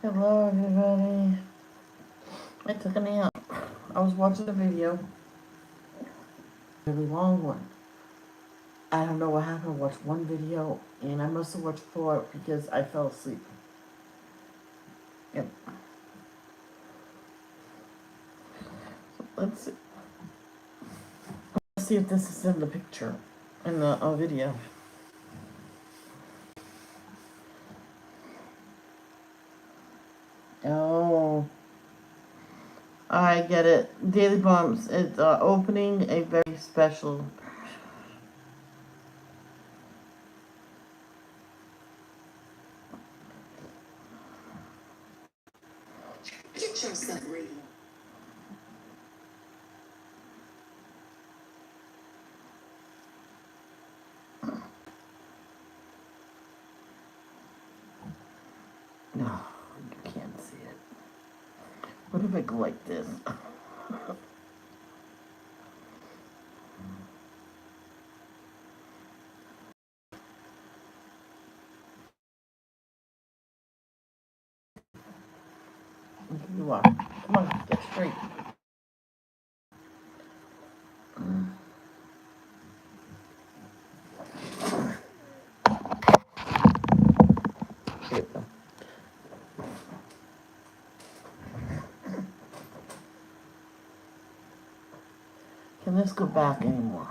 Hello everybody. I took a nap. I was watching a video. Really long one. I don't know what happened. I watched one video and I must have watched 4 because I fell asleep. Yep. So let's see. Let's see if this is in the picture. In the video. Oh. I get it. Daily Bumps is opening a very special. Get yourself ready. No, you can't see it. What if I go like this? You are. Come on, get straight. Here we go. Can this go back anymore?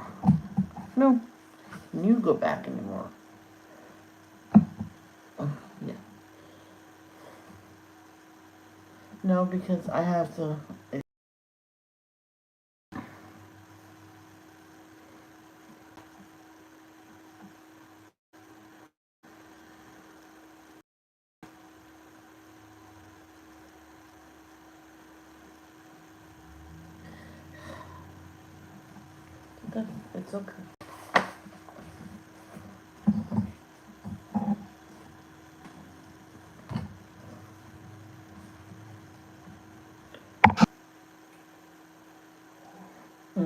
No. Can you go back anymore? Yeah. No, because I have to. It's okay. I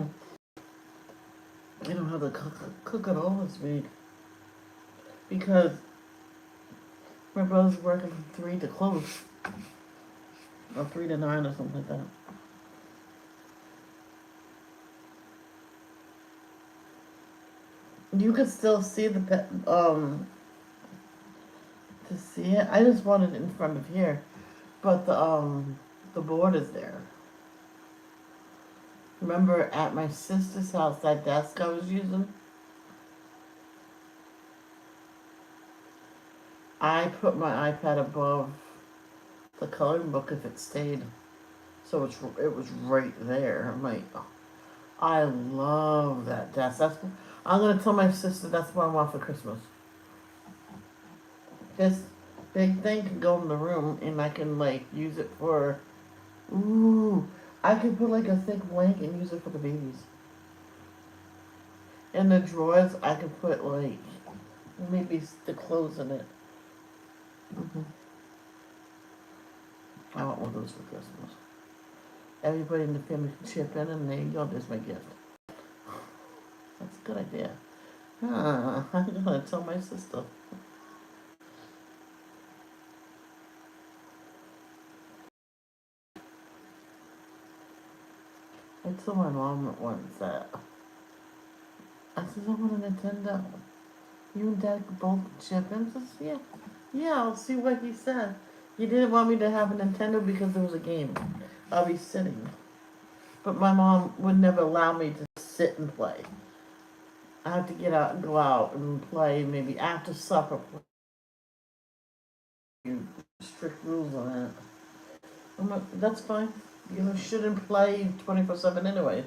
don't have to cook at all this week because my brother's working from 3 to close, or 3 to 9 or something like that. You could still see the to see it. I just wanted it in front of here, but the board is there. Remember at my sister's house, that desk I was using? I put my iPad above the coloring book if it stayed, so it was right there. I'm like, oh, I love that desk. I'm gonna tell my sister that's what I want for Christmas. This big thing can go in the room, and I can like use it for. Ooh, I could put like a thick blanket and use it for the babies. In the drawers, I could put like maybe the clothes in it. hmm I want one of those for Christmas. Everybody in the family can chip in, and there you go. There's my gift. That's a good idea. I'm gonna tell my sister. I told my mom once that I said I want a Nintendo. You and Dad could both chip in. Says yeah. I'll see what he said. He didn't want me to have a Nintendo because there was a game. I'll be sitting, but my mom would never allow me to sit and play. I have to get out and go out and play maybe after supper. You strict rules on that. I'm like, that's fine. You shouldn't play 24/7 anyway.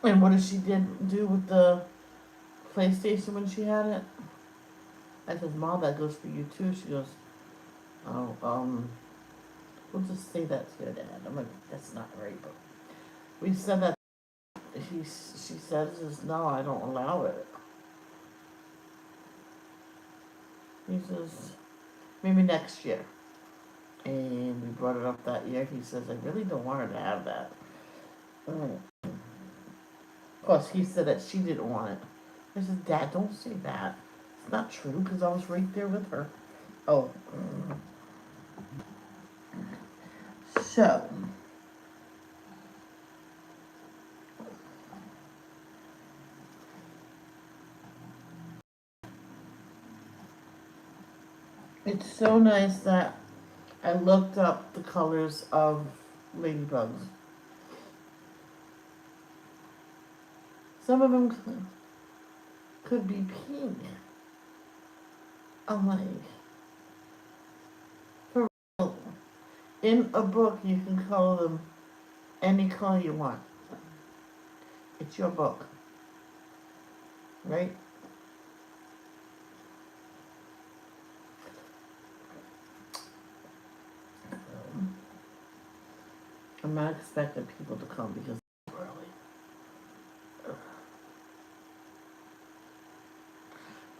And what did she do with the PlayStation when she had it? I said, Mom, that goes for you too. She goes, oh, we'll just say that to your dad. I'm like, that's not right. But we said that. She says, no, I don't allow it. He says, maybe next year. And we brought it up that year. He says, I really don't want her to have that. Of course, he said that she didn't want it. I said, Dad, don't say that. It's not true because I was right there with her. Oh. So, it's so nice that I looked up the colors of ladybugs. Some of them could be pink. I'm like, for real. In a book, you can color them any color you want. It's your book, right? I'm not expecting people to come because it's early.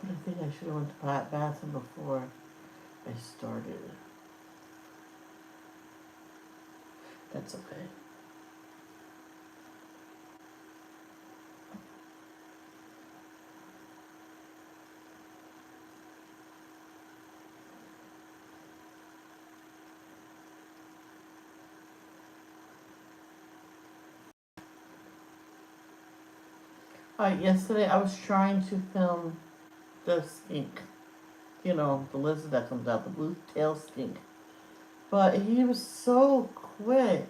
But I think I should have went to bathroom before I started. That's okay. Alright, yesterday I was trying to film the skink. You know, the lizard that comes out, the blue tail skink. But he was so quick.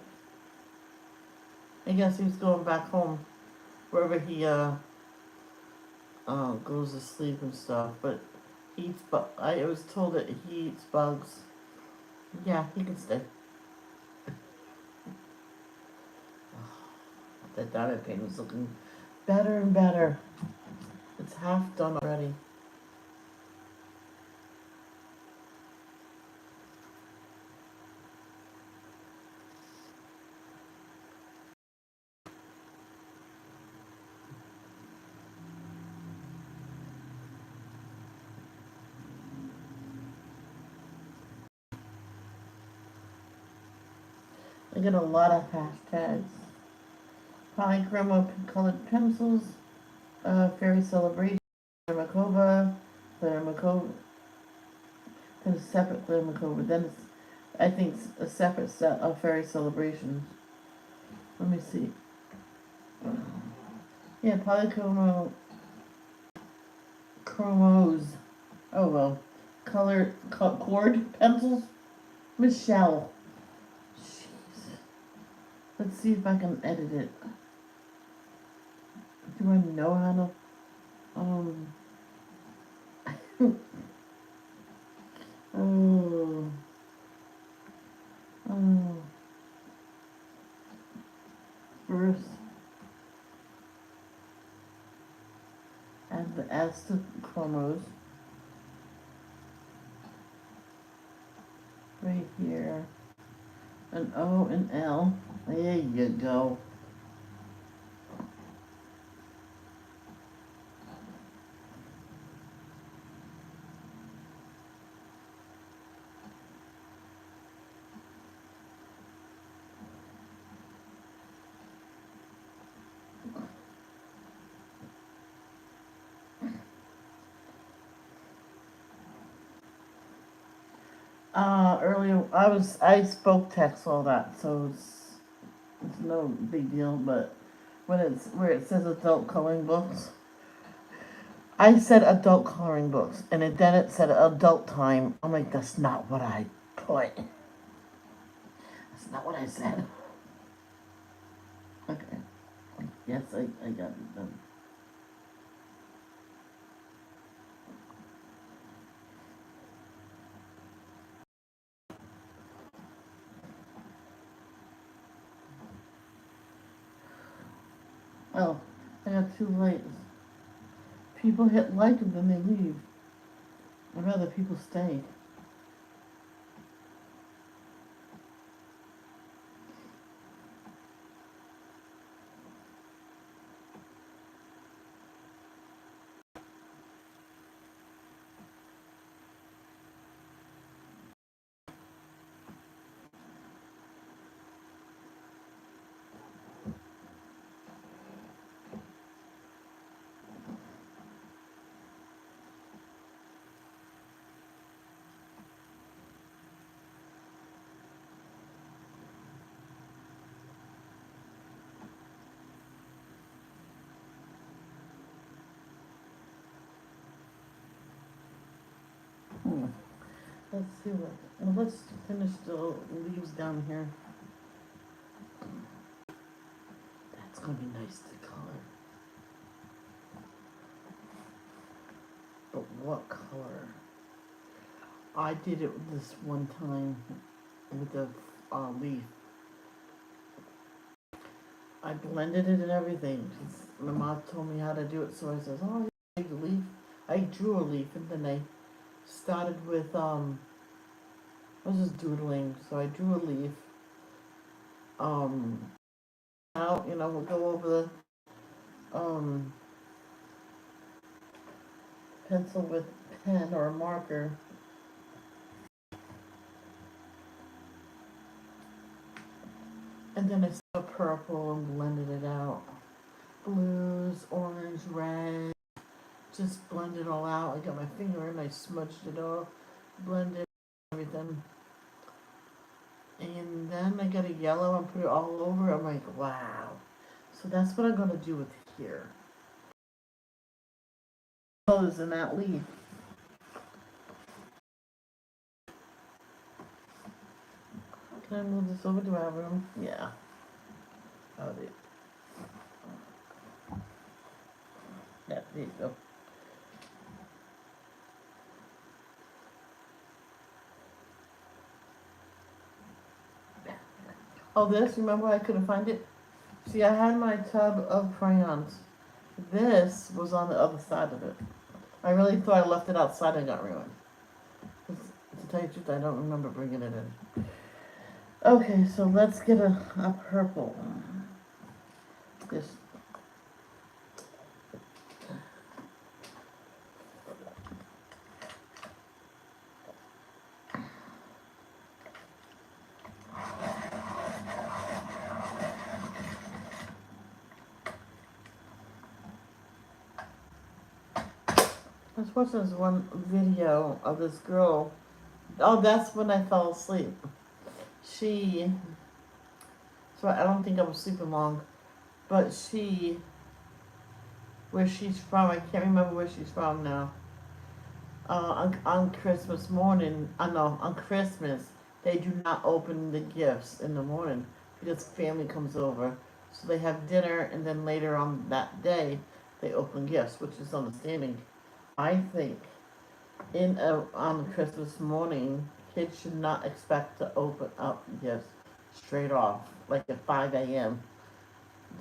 I guess he was going back home, wherever he goes to sleep and stuff. But he eats. I was told that he eats bugs. Yeah, he can stay. That diamond paint is looking better and better. It's half done already. I get a lot of hashtags. Polychromos colored pencils, fairy celebration, Klara Markova, Klara Markova, then a separate Klara Markova, then it's, I think, a separate set of fairy celebrations. Let me see. Yeah, Polychromos. Oh well. Cord pencils. Michelle. Jeez. Let's see if I can edit it. Do I know how to? Oh. Oh. First, add the S to Chromos. Right here. An O and L. There you go. Earlier I spoke text all that, so it's no big deal. But when it's where it says adult coloring books, I said adult coloring books, and then it said adult time. I'm like, that's not what I put. That's not what I said. Okay. Yes, I got it done. Oh, I got 2 likes. People hit like and then they leave. I'd rather people stay. Let's see what, well, let's finish the leaves down here. That's gonna be nice to color. But what color? I did it this one time with the leaf. I blended it and everything. My mom told me how to do it, so I says, "Oh, I drew a leaf." I drew a leaf, and then I started with I was just doodling, so I drew a leaf. Out, we'll go over the pencil with pen or a marker. And then I saw purple and blended it out. Blues, orange, red. Just blend it all out. I got my finger in, I smudged it all, blended everything. And then I got a yellow and put it all over. I'm like, wow. So that's what I'm going to do with here. Colors in that leaf. Can I move this over to our room? Yeah. Oh, there you go. Oh, this, remember I couldn't find it? See, I had my tub of crayons. This was on the other side of it. I really thought I left it outside and got ruined. To tell you the truth, I don't remember bringing it in. Okay, so let's get a purple. This. I was watching this one video of this girl. Oh, that's when I fell asleep. So I don't think I was sleeping long, but where she's from, I can't remember where she's from now. On Christmas morning, no, on Christmas, they do not open the gifts in the morning because family comes over. So they have dinner, and then later on that day, they open gifts, which is understanding. I think on Christmas morning, kids should not expect to open up gifts straight off, like at 5 a.m.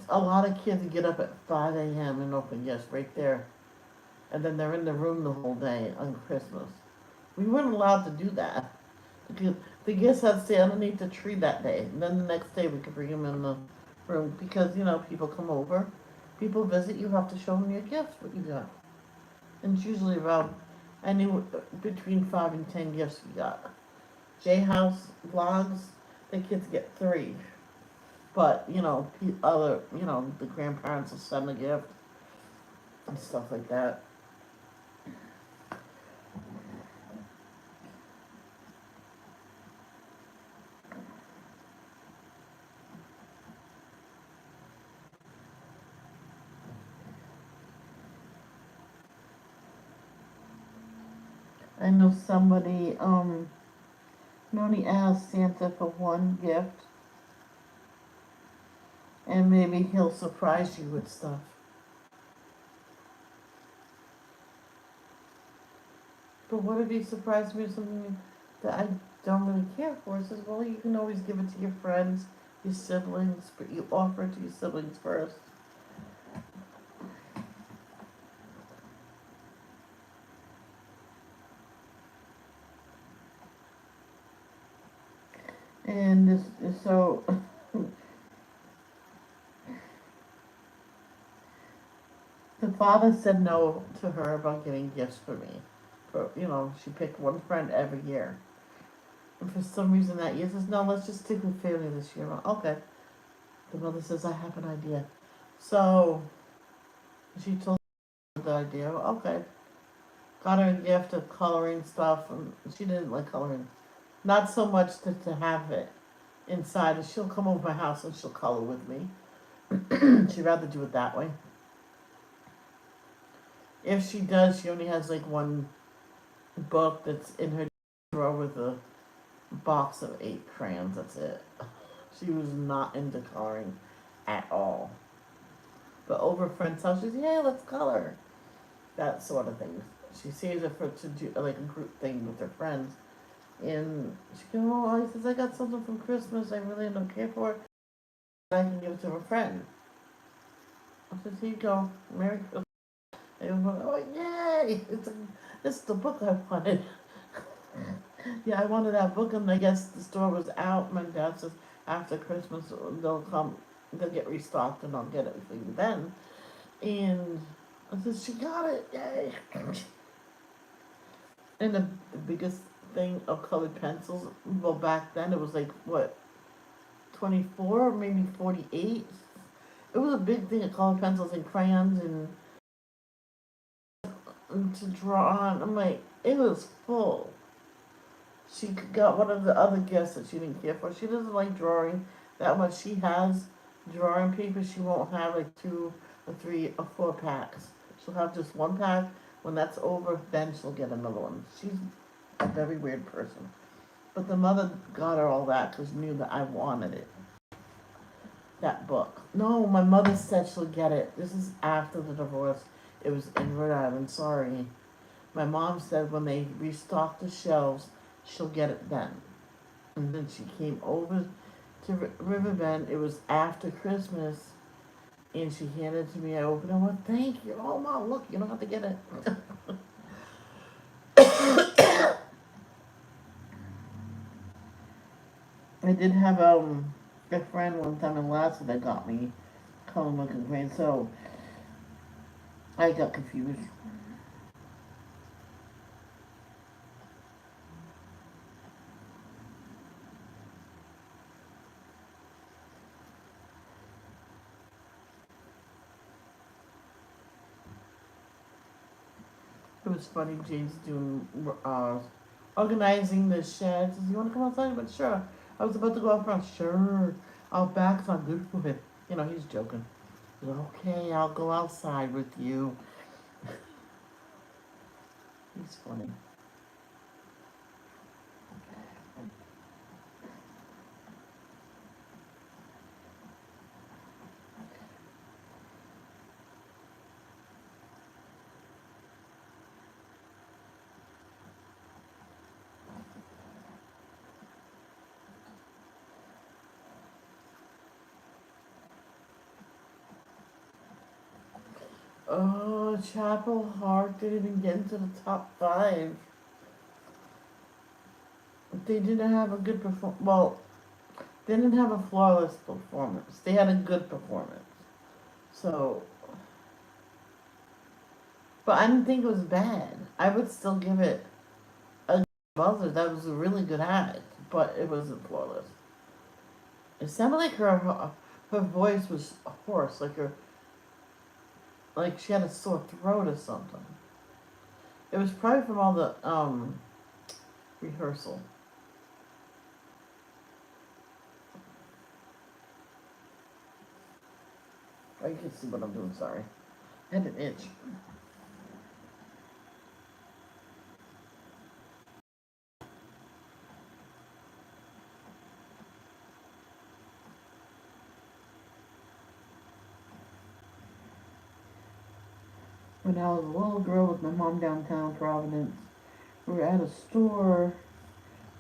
A lot of kids get up at 5 a.m. and open gifts right there. And then they're in the room the whole day on Christmas. We weren't allowed to do that. Because the gifts had to stay underneath the tree that day. And then the next day we could bring them in the room. Because, people come over. People visit, you have to show them your gifts, what you got. And it's usually around between 5 and 10 gifts we got. J-House vlogs, the kids get 3. But, the grandparents will send a gift and stuff like that. I know somebody only asked Santa for one gift, and maybe he'll surprise you with stuff. But what if he surprised me with something that I don't really care for? He says, well, you can always give it to your friends, your siblings, but you offer it to your siblings first. And so the father said no to her about getting gifts for me. But, she picked one friend every year. And for some reason that year says, no, let's just stick with family this year. Well, okay. The mother says, I have an idea. So she told her the idea. Okay. Got her a gift of coloring stuff. And she didn't like coloring. Not so much to have it inside. And she'll come over my house and she'll color with me. She'd rather do it that way. If she does, she only has like one book that's in her drawer with a box of 8 crayons, that's it. She was not into coloring at all. But over a friend's house, she's, yeah, let's color. That sort of thing. She saves it for to do like a group thing with her friends. And she goes, oh, he says, I got something from Christmas I really don't care for it. I can give it to a friend. I said, here you go. Merry Christmas. And we went, oh, yay! It's the book I wanted. Yeah, I wanted that book, and I guess the store was out. My dad says after Christmas they'll get restocked, and I'll get it for you then. And I said, she got it, yay! And the biggest thing of colored pencils, well, back then it was like, what, 24 or maybe 48? It was a big thing of colored pencils and crayons and to draw on. I'm like, it was full. She got one of the other gifts that she didn't care for. She doesn't like drawing that much. She has drawing paper. She won't have like 2 or 3 or 4 packs. She'll have just 1 pack. When that's over, then she'll get another one. She's a very weird person. But the mother got her all that because she knew that I wanted it. That book. No, my mother said she'll get it. This is after the divorce. It was in Rhode Island, sorry. My mom said when they restocked the shelves, she'll get it then. And then she came over to Riverbend. It was after Christmas. And she handed it to me. I opened it and went, thank you. Oh, Mom, look, you don't have to get it. I did have a friend one time in Alaska that got me color book and crayons, so I got confused. It was funny, James doing organizing the shed. Says, you want to come outside? But sure. I was about to go out front. Sure. Our back's not good for it. You know, he's joking. He's like, okay, I'll go outside with you. He's funny. Oh, Chapel Hart didn't even get into the top 5. They didn't have a good performance. Well, they didn't have a flawless performance. They had a good performance. So, but I didn't think it was bad. I would still give it a buzzer. That was a really good act, but it wasn't flawless. It sounded like her voice was hoarse, like she had a sore throat or something. It was probably from all the rehearsal. Oh, you can see what I'm doing, sorry. I had an itch. When I was a little girl with my mom downtown Providence, we were at a store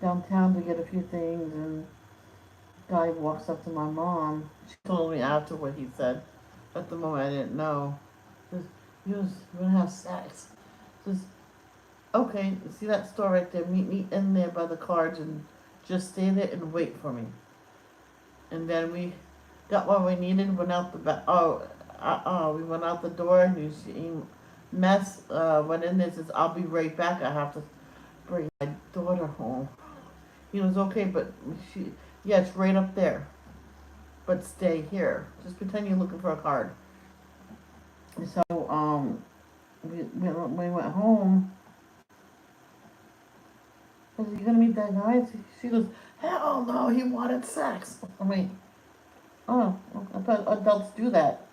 downtown to get a few things, and a guy walks up to my mom. She told me after what he said. At the moment, I didn't know. Says, you're gonna have sex. Says, okay, see that store right there? Meet me in there by the cards and just stay there and wait for me. And then we got what we needed, went out the back. We went out the door, and he went in there, says, I'll be right back. I have to bring my daughter home. He was okay, but yeah, it's right up there. But stay here. Just pretend you're looking for a card. So, we went home. I said, you gonna meet that guy? She goes, hell no, he wanted sex. I mean, oh, I thought adults do that.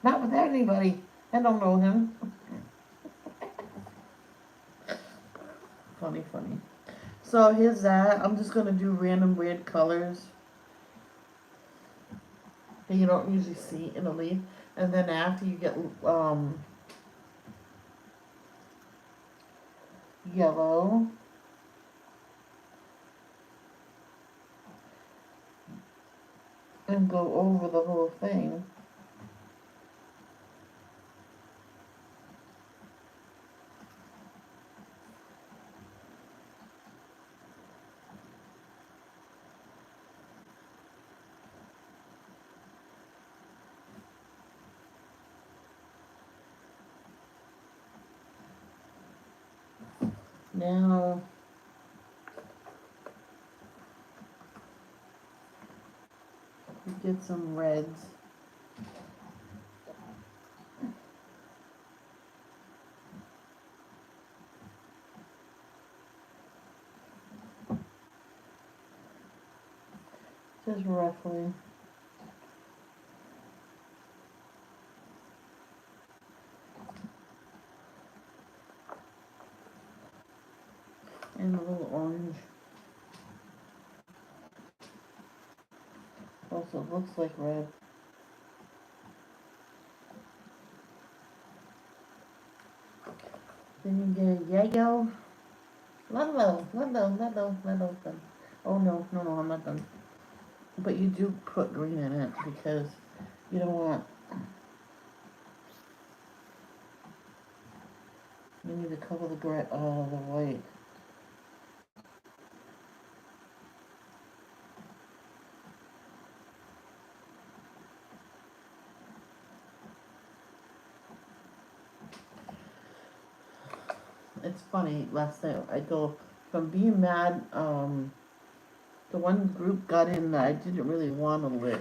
Not with anybody. I don't know him. Funny. So here's that. I'm just gonna do random weird colors that you don't usually see in a leaf. And then after you get yellow, and go over the whole thing. Now you get some reds. Just roughly. And a little orange. Also looks like red. Then you get a yellow. Not done. Oh no, I'm not done. But you do put green in it because you don't want, you need to cover the the white. It's funny, last night I go from being mad, the one group got in that I didn't really want to win.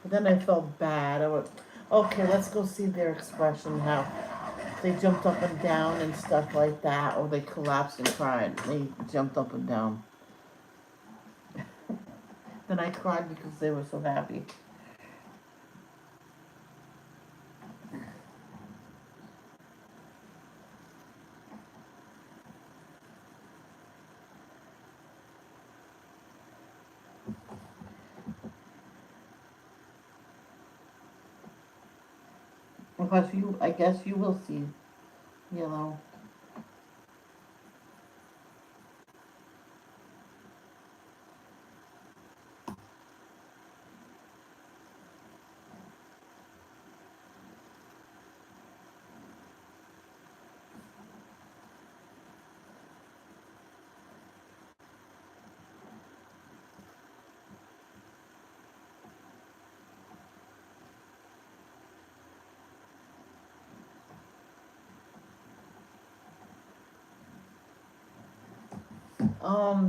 But then I felt bad. I went, okay, let's go see their expression, how they jumped up and down and stuff like that, or they collapsed and cried. They jumped up and down. Then I cried because they were so happy. Because I guess you will see yellow.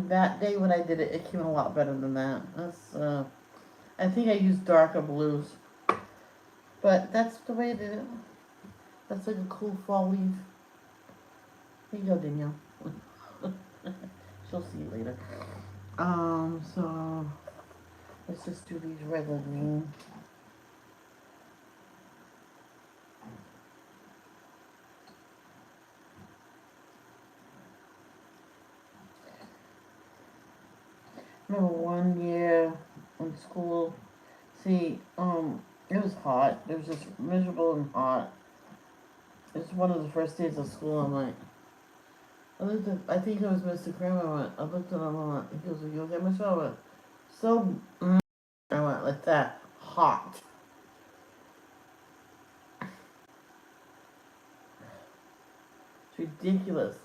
That day when I did it, it came a lot better than that. I think I used darker blues. But that's the way I did it. That's like a cool fall leaf. Here you go, Danielle. She'll see you later. So let's just do these regular green. Remember one year in school, see, it was hot. It was just miserable and hot. It was one of the first days of school. I'm like, I think it was Mr. Kramer. I looked at him. I went, he goes, "Are you okay, Michelle?" I went, so, I went like that, hot. It's ridiculous.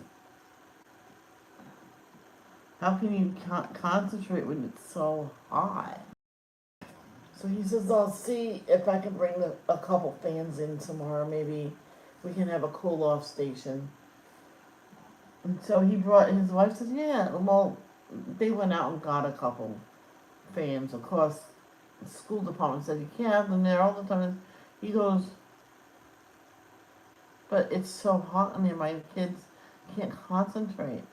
How can you concentrate when it's so hot? So he says, I'll see if I can bring a couple fans in tomorrow. Maybe we can have a cool off station. And so he brought, his wife says, yeah, well, they went out and got a couple fans. Of course, the school department said, you can't have them there all the time. He goes, but it's so hot in there, my kids can't concentrate.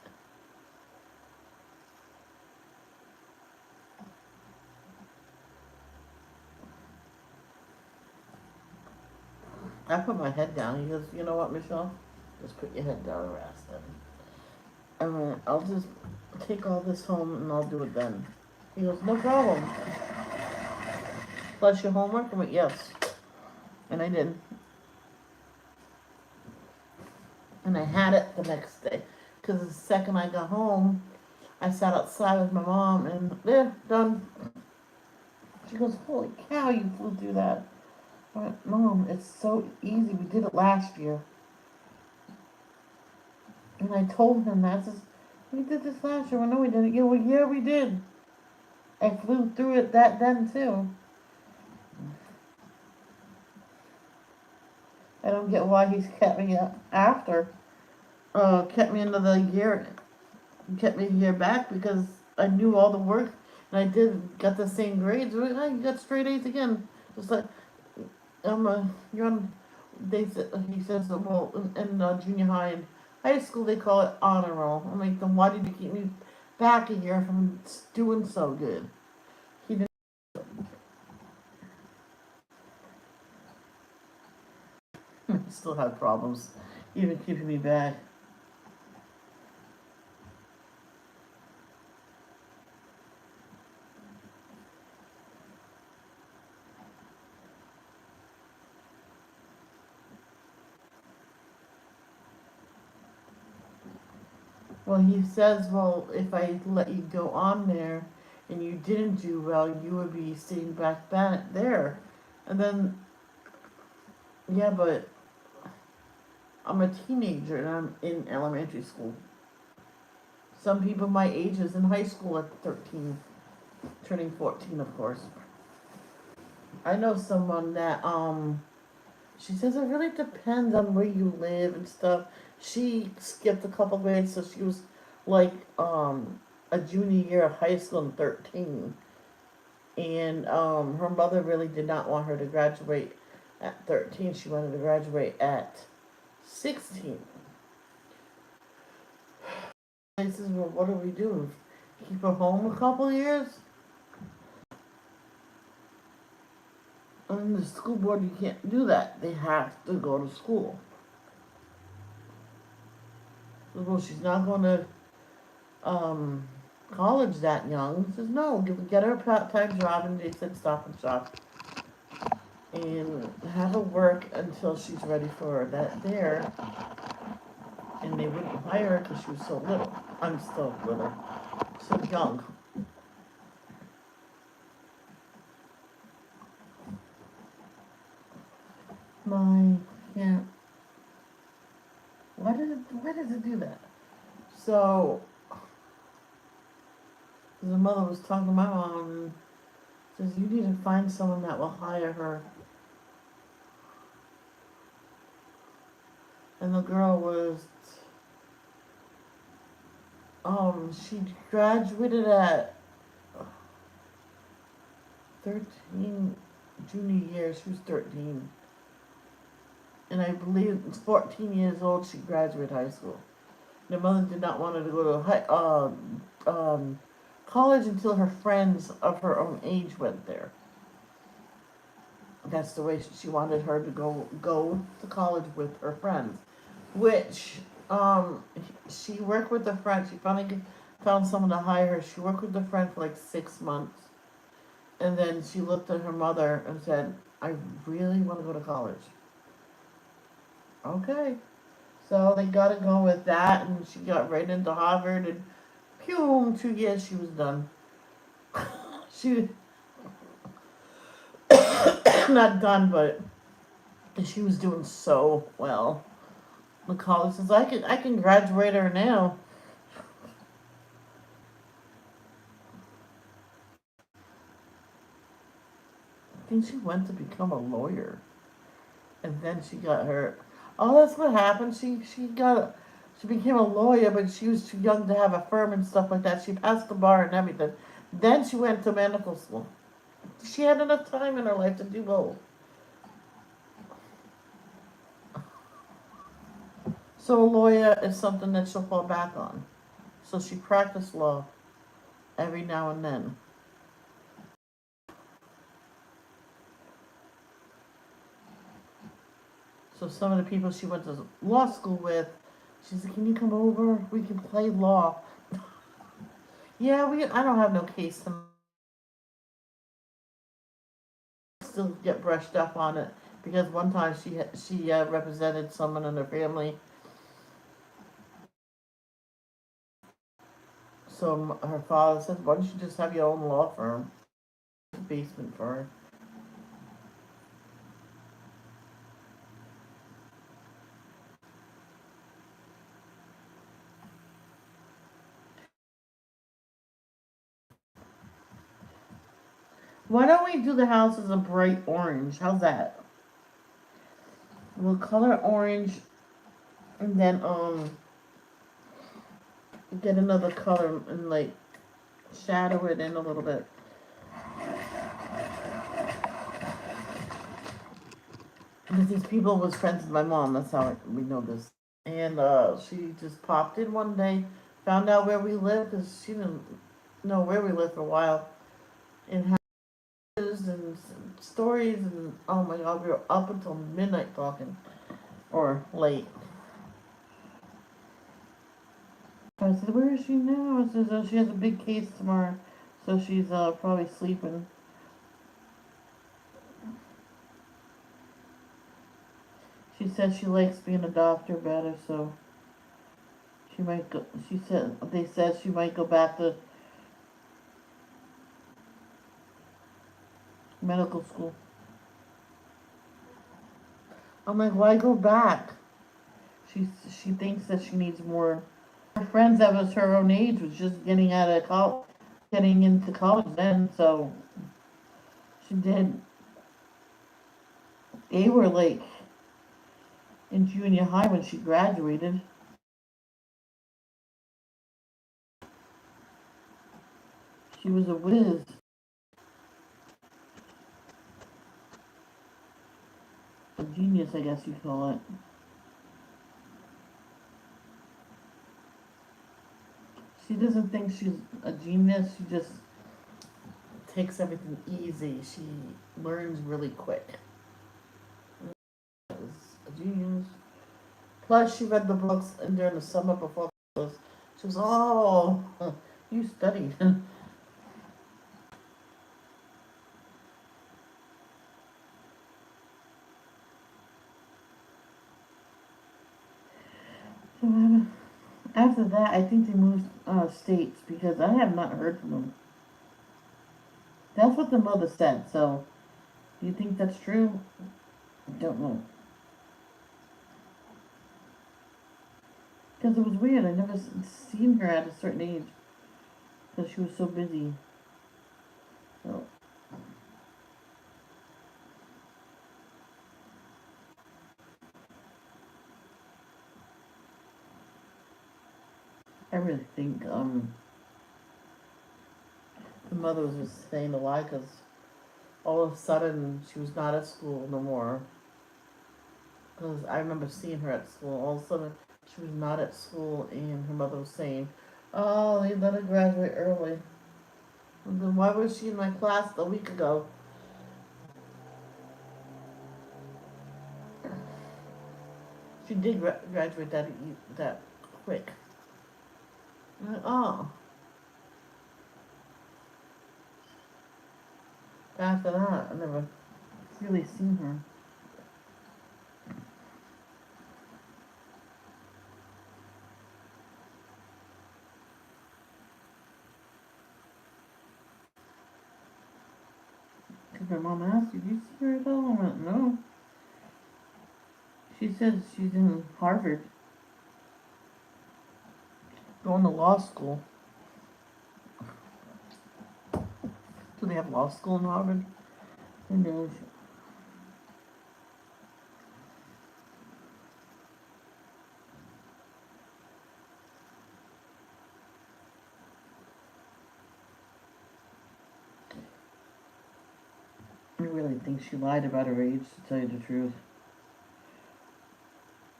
I put my head down. He goes, you know what, Michelle? Just put your head down and rest. I went, I'll just take all this home and I'll do it then. He goes, no problem. Plus your homework? I went, yes. And I did. And I had it the next day. Because the second I got home, I sat outside with my mom and there, done. She goes, holy cow, you flew through that. I went, Mom, it's so easy. We did it last year. And I told him that. I says, we did this last year. Well, no, we didn't. Yeah, well, yeah, we did. I flew through it that then, too. I don't get why he's kept me after. Kept me another year. Kept me a year back because I knew all the work and I got the same grades. I got straight A's again. Just like, you're on, he says, well, in junior high and high school they call it honor roll. I'm like, then why did you keep me back a year if I'm doing so good? He didn't. He still had problems, even keeping me back. Well, he says, well, if I let you go on there and you didn't do well, you would be sitting back there. And then, yeah, but I'm a teenager and I'm in elementary school. Some people my age is in high school at 13, turning 14, of course. I know someone that, she says it really depends on where you live and stuff. She skipped a couple grades, so she was like, a junior year of high school in 13. And, her mother really did not want her to graduate at 13. She wanted to graduate at 16. I says, well, what do we do? Keep her home a couple years? And the school board, you can't do that. They have to go to school. Well, she's not going to college that young. Says, no, get her a part-time job, and they said Stop and Shop. And have her work until she's ready for that there. And they wouldn't hire her because she was so little. I'm still little. So young. Yeah. Why does it do that? So, the mother was talking to my mom and says, you need to find someone that will hire her. And the girl was, she graduated at 13, junior year, she was 13. And I believe it's 14 years old she graduated high school. The mother did not want her to go to college until her friends of her own age went there. That's the way she wanted her to go to college with her friends. Which, she worked with a friend. She finally found someone to hire her. She worked with a friend for like 6 months. And then she looked at her mother and said, I really want to go to college. Okay. So they got to go with that, and she got right into Harvard, and pew, 2 years she was done. She, not done, but she was doing so well. The college says, I can graduate her now. I think she went to become a lawyer, and then she got hurt. Oh, that's what happened. She became a lawyer, but she was too young to have a firm and stuff like that. She passed the bar and everything. Then she went to medical school. She had enough time in her life to do both. So a lawyer is something that she'll fall back on. So she practiced law every now and then. So some of the people she went to law school with, She said, "Can you come over? We can play law." Yeah, I don't have no case to still get brushed up on it because one time she represented someone in her family. So her father said, "Why don't you just have your own law firm, basement for her?" Why don't we do the house as a bright orange? How's that? We'll color orange and then get another color and like shadow it in a little bit. Because these people was friends with my mom. That's how we know this. And she just popped in one day, found out where we lived because she didn't know where we lived for a while, and houses and stories and oh my god, we were up until midnight talking or late. I said, "Where is she now?" I said, "Oh, she has a big case tomorrow, so she's probably sleeping." She said she likes being a doctor better, so she might go. They said she might go back to medical school. I'm like, why go back? She thinks that she needs more. Her friends that was her own age was just getting out of college, getting into college then, so she did. They were like in junior high when she graduated. She was a whiz, a genius, I guess you call it. She doesn't think she's a genius. She just takes everything easy. She learns really quick. Is a genius. Plus, she read the books and during the summer before she was, oh, you studied. So after that, I think they moved states because I have not heard from them. That's what the mother said. So, do you think that's true? I don't know. Because it was weird. I never seen her at a certain age because she was so busy. So, I really think the mother was just saying a lie because all of a sudden she was not at school no more. Because I remember seeing her at school. All of a sudden she was not at school, and her mother was saying, "Oh, they let her graduate early." And then why was she in my class a week ago? She did graduate that quick. I'm like, oh, after that, I never really seen her. Because my mom asked, "Did you see her at all?" I went, "No." She says she's in Harvard, going to law school. Do they have law school in Harvard? Who knows? I really think she lied about her age, to tell you the truth.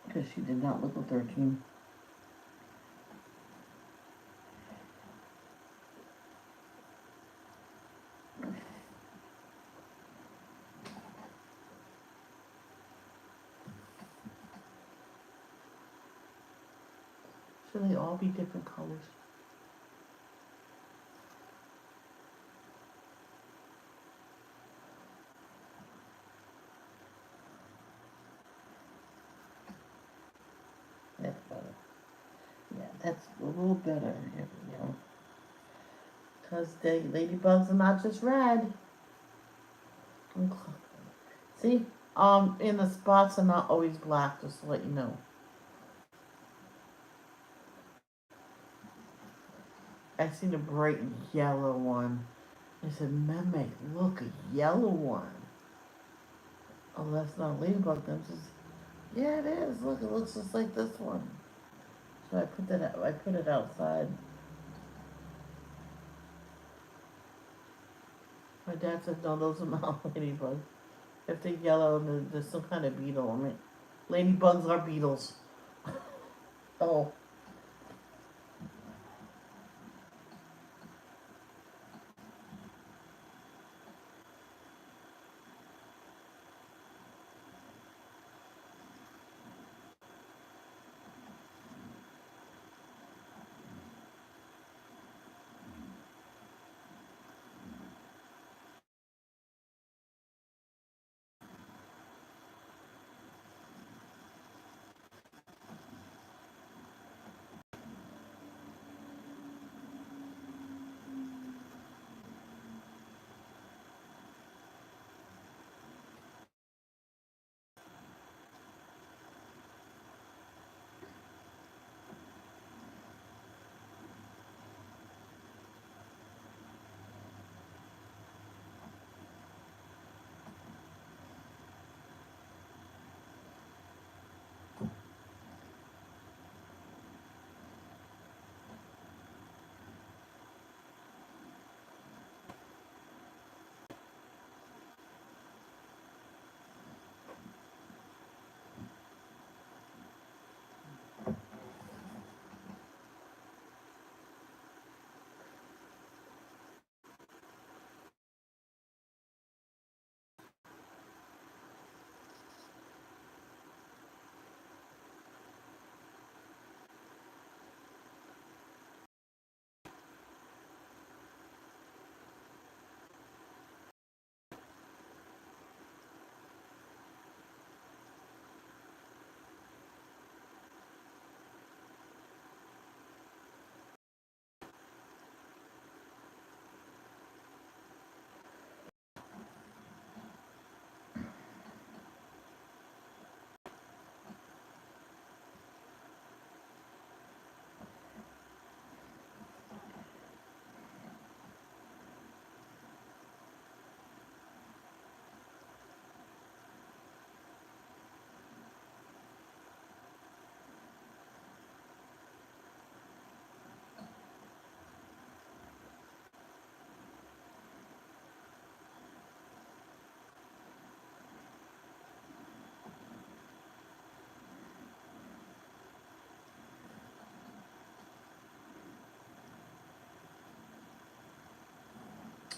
Because she did not look a 13. Should they all be different colors? That's better. Yeah, that's a little better. Here we go. Because the ladybugs are not just red. See, and the spots are not always black, just to let you know. I seen a bright yellow one. I said, Meme, look, a yellow one. Oh, that's not a ladybug. That's just, yeah, it is. Look, it looks just like this one. So I put it outside. My dad said, no, those are not ladybugs. If they're yellow, there's some kind of beetle on it. Ladybugs are beetles. Oh,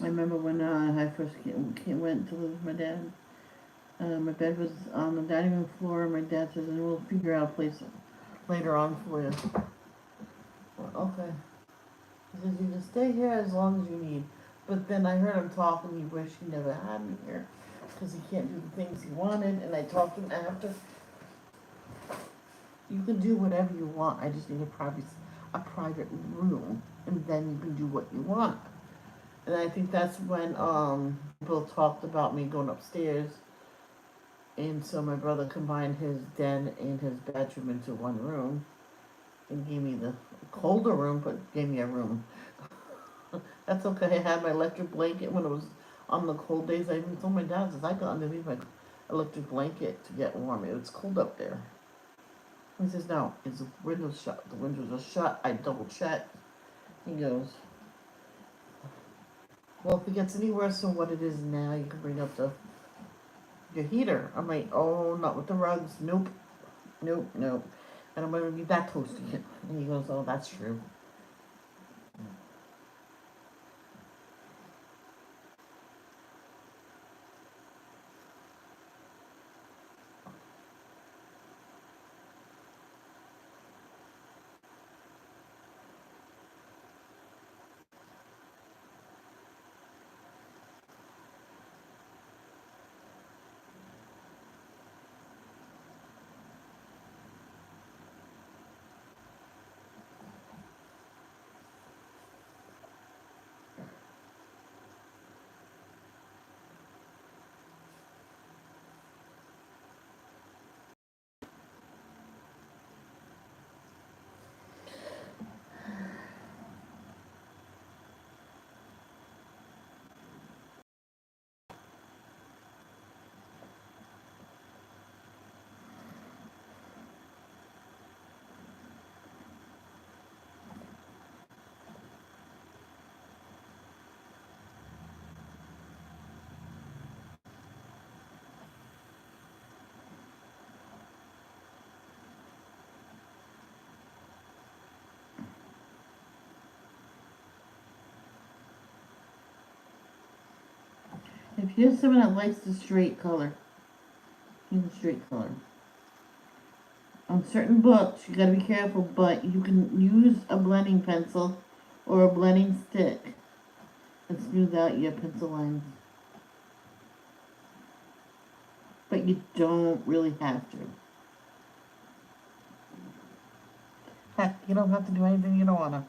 I remember when I first went to live with my dad. My bed was on the dining room floor. My dad says, and we'll figure out a place later on for you. Well, okay. He says, you can stay here as long as you need. But then I heard him talking. He wished he never had me here because he can't do the things he wanted. And I talked to him after. You can do whatever you want. I just need a private room, and then you can do what you want. And I think that's when Bill talked about me going upstairs, and so my brother combined his den and his bedroom into one room, and gave me the colder room, but gave me a room. That's okay. I had my electric blanket when it was on the cold days. I even told my dad, I got underneath my electric blanket to get warm. It was cold up there. He says, no, is the windows shut? The windows are shut. I double checked. He goes, well, if it gets any worse than what it is now, you can bring up your heater. I'm like, oh, not with the rugs. Nope, nope, nope. And I'm going to be that close to you. And he goes, oh, that's true. If you're someone that likes the straight color, use a straight color. On certain books, you gotta be careful, but you can use a blending pencil or a blending stick and smooth out your pencil lines. But you don't really have to. Heck, you don't have to do anything you don't wanna.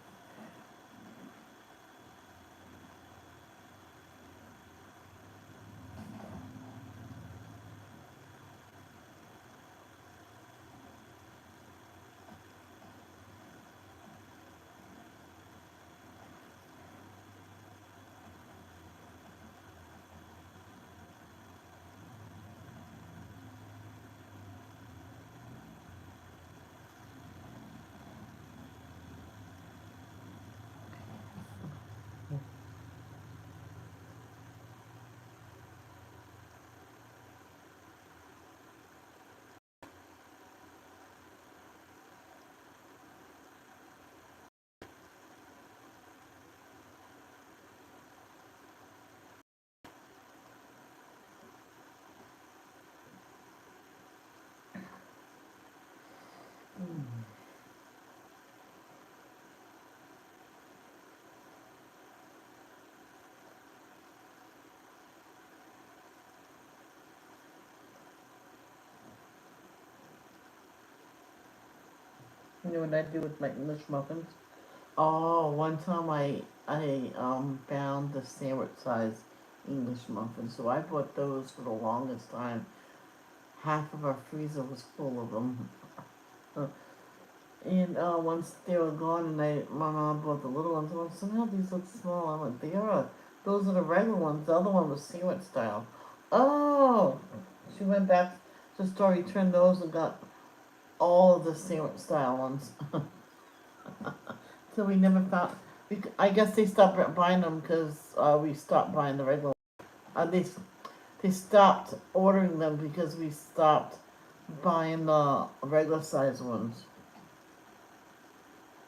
You know what I do with my English muffins? Oh, one time I found the sandwich size English muffins, so I bought those for the longest time. Half of our freezer was full of them. And once they were gone, and my mom bought the little ones, and somehow these look small. I'm like, they are. Those are the regular ones. The other one was sandwich style. Oh, she went back to the store, returned those, and got all of the sandwich style ones. So we never found. I guess they stopped buying them because we stopped buying the regular. They stopped ordering them because we stopped buying the regular size ones.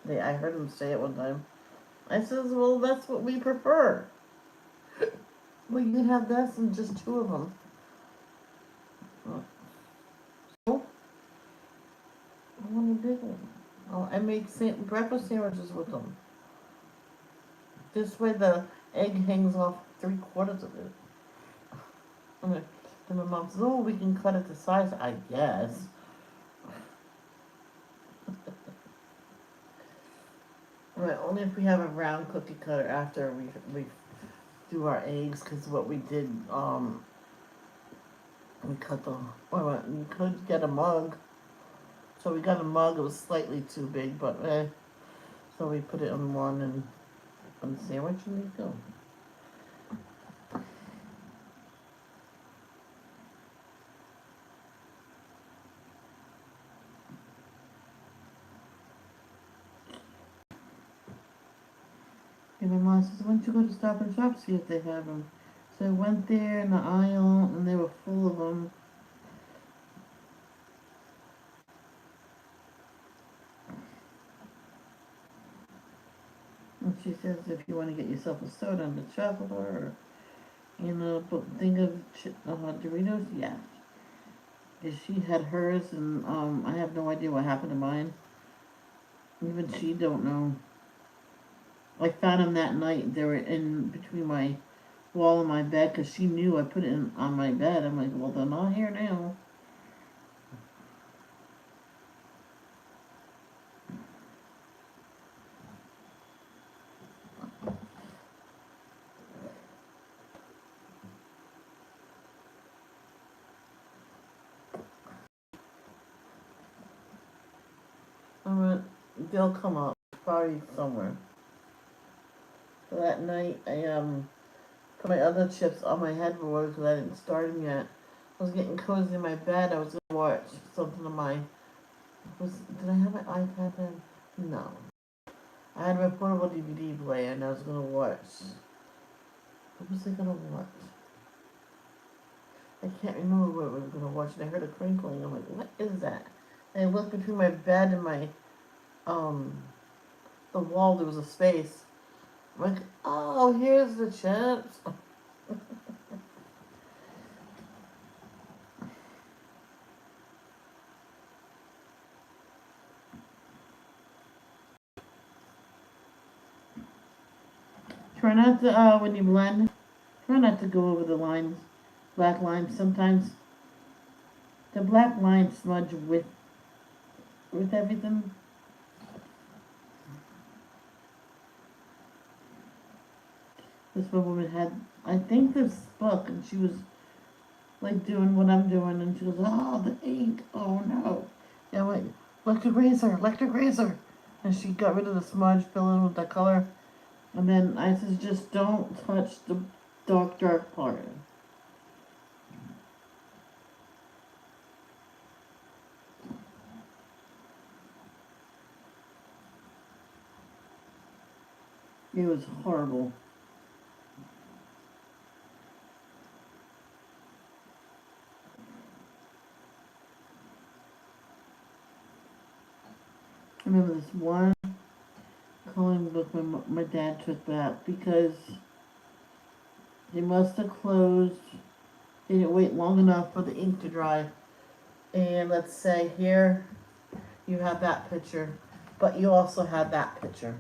I heard them say it one time. I says, well, that's what we prefer. Well, you can have this and just two of them. So, I want a big one. Oh, I made breakfast sandwiches with them. This way the egg hangs off 3/4 of it. And my mom says, oh, we can cut it to size, I guess. Right, only if we have a round cookie cutter after we do our eggs, because what we did, we cut the, well, you could get a mug. So we got a mug, it was slightly too big, but so we put it on one and on the sandwich, and there you go. And my mom says, why don't you go to Stop and Shop, see if they have them. So I went there in the aisle, and they were full of them. And she says, if you want to get yourself a soda and a chocolate or, thing of Doritos, yeah. Because she had hers, and I have no idea what happened to mine. Even she don't know. I found them that night. They were in between my wall and my bed because she knew I put it on my bed. I'm like, well, they're not here now. They'll come up probably somewhere. So that night, I put my other chips on my headboard because I didn't start them yet. I was getting cozy in my bed. I was gonna watch something on my. Did I have my iPad then? No. I had my portable DVD player, and I was gonna watch. What was I gonna watch? I can't remember what I was gonna watch, and I heard a crinkling. I'm like, what is that? And I looked between my bed and my the wall. There was a space. I'm like, oh, here's the chips. Try not to, when you blend, try not to go over the lines, black lines. Sometimes the black lines smudge with everything. This one woman had, I think, this book, and she was like doing what I'm doing, and she goes, "Oh, the ink! Oh no!" Yeah, wait, electric razor, and she got rid of the smudge, fill in with the color, and then I said, "Just don't touch the dark part." It was horrible. I remember this one coloring book my dad took back because they must have closed. They didn't wait long enough for the ink to dry. And let's say here you have that picture, but you also had that picture.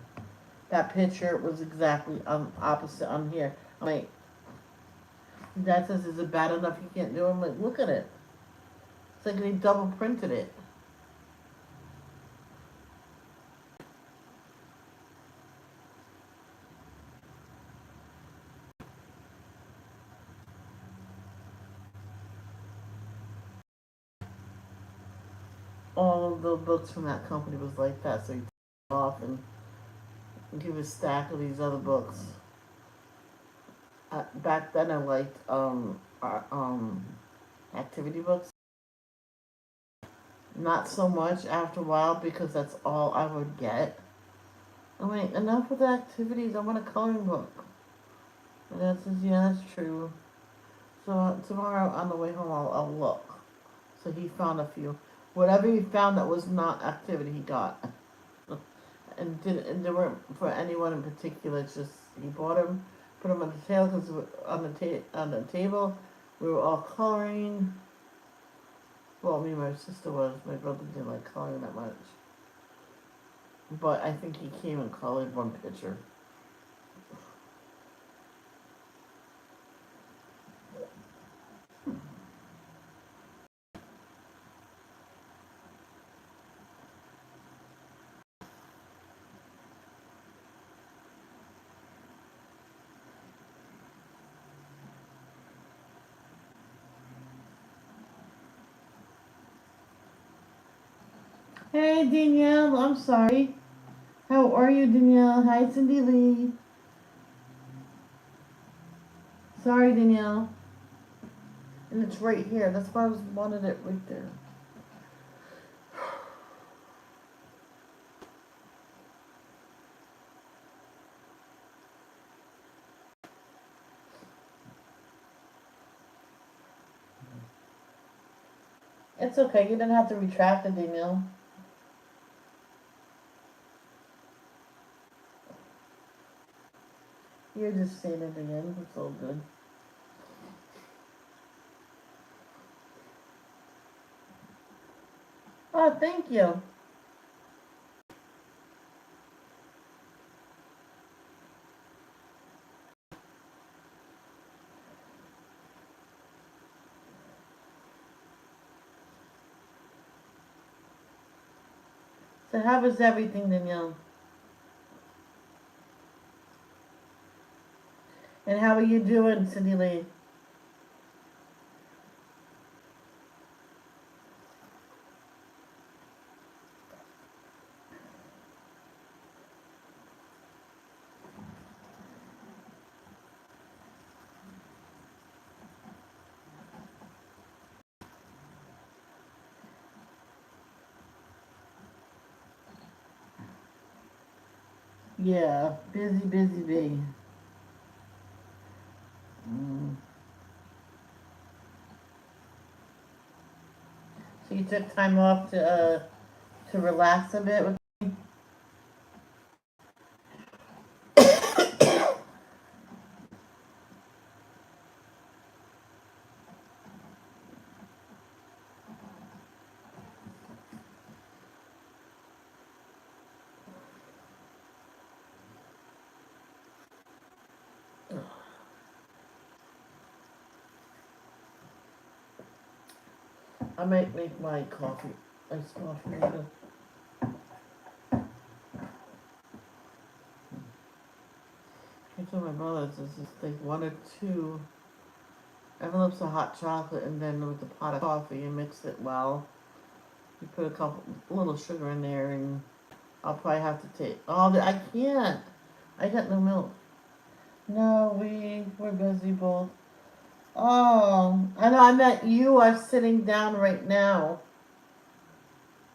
That picture was exactly opposite on here. I'm like, Dad says, "Is it bad enough you can't do it?" I'm like, "Look at it. It's like they double printed it." All of the books from that company was like that, so he took it off and give a stack of these other books. Back then, I liked activity books. Not so much after a while because that's all I would get. I'm like, enough with the activities. I want a coloring book. And Dad says, "Yeah, that's true." So tomorrow on the way home, I'll look. So he found a few. Whatever he found that was not activity, he got. And they weren't for anyone in particular. It's just he bought them, put them on the table because on the table we were all coloring. Well, me and my sister was. My brother didn't like coloring that much, but I think he came and colored one picture. Hey Danielle, I'm sorry. How are you, Danielle? Hi, Cindy Lee. Sorry, Danielle. And it's right here. That's why I wanted it right there. It's okay. You didn't have to retract it, Danielle. You're just saying it again. It's all good. Oh, thank you. So how was everything, Danielle? And how are you doing, Cindy Lee? Yeah, busy bee. Mm. So you took time off to relax a bit with. I might make my coffee, iced coffee later. I told my brother it's just like 1 or 2 envelopes of hot chocolate, and then with the pot of coffee, and mix it well. You put a little sugar in there, and I'll probably have to take. Oh, I can't. I got no milk. No, we're busy both. Oh, I know. I meant you are sitting down right now,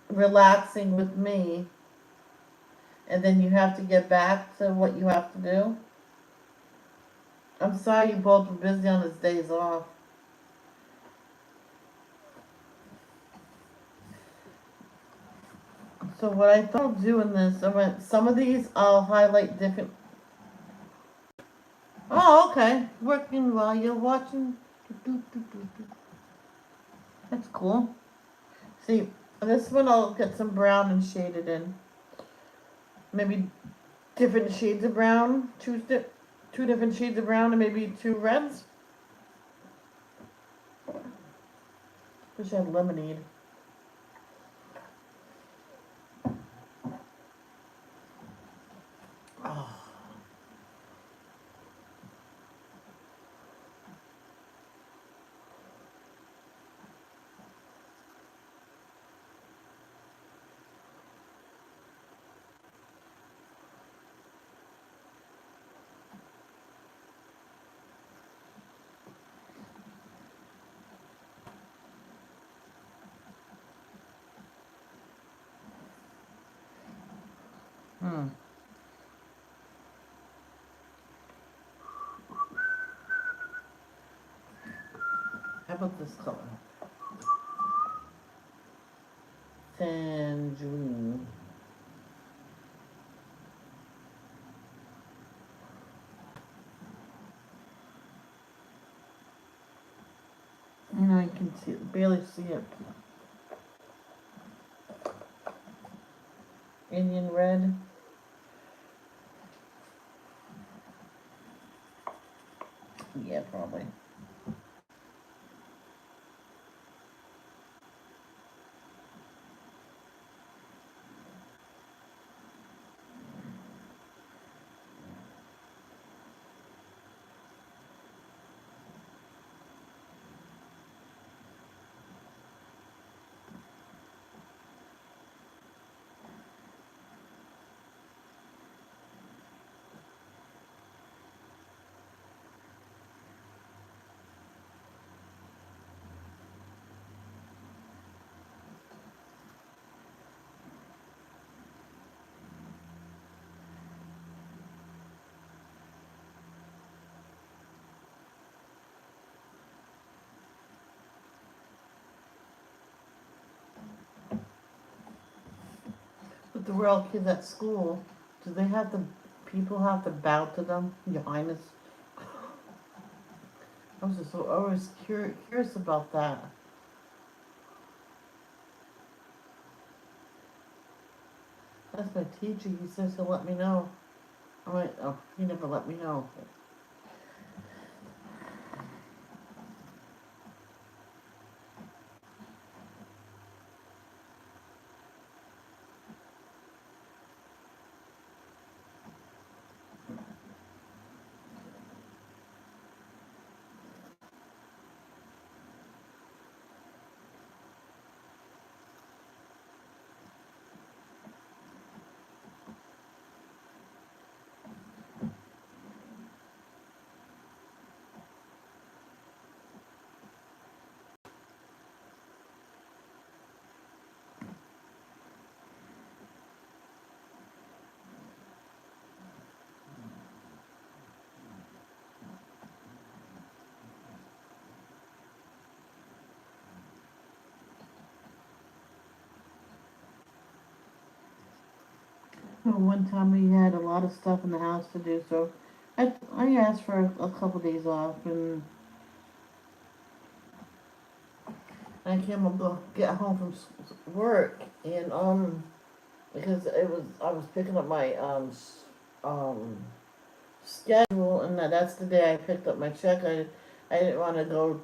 relaxing with me, and then you have to get back to what you have to do. I'm sorry you both were busy on his days off. So what I thought of doing this, I went, some of these I'll highlight different. Oh, okay. Working while you're watching. That's cool. See, this one I'll get some brown and shade it in. Maybe different shades of brown. Choose 2 different shades of brown and maybe 2 reds. Wish I had lemonade. Oh. Hmm. How about this color? Tangerine. You know, you can see it, barely see it. Indian red. Yeah, probably. But the royal kids at school, do they have to, people have to bow to them, Your Highness? I was just so always curious about that. That's my teacher. He says he'll let me know. I'm like, oh, he never let me know. Well, one time we had a lot of stuff in the house to do, so I asked for a couple days off, and I came up to get home from work, and because I was picking up my schedule, and that's the day I picked up my check. I didn't want to go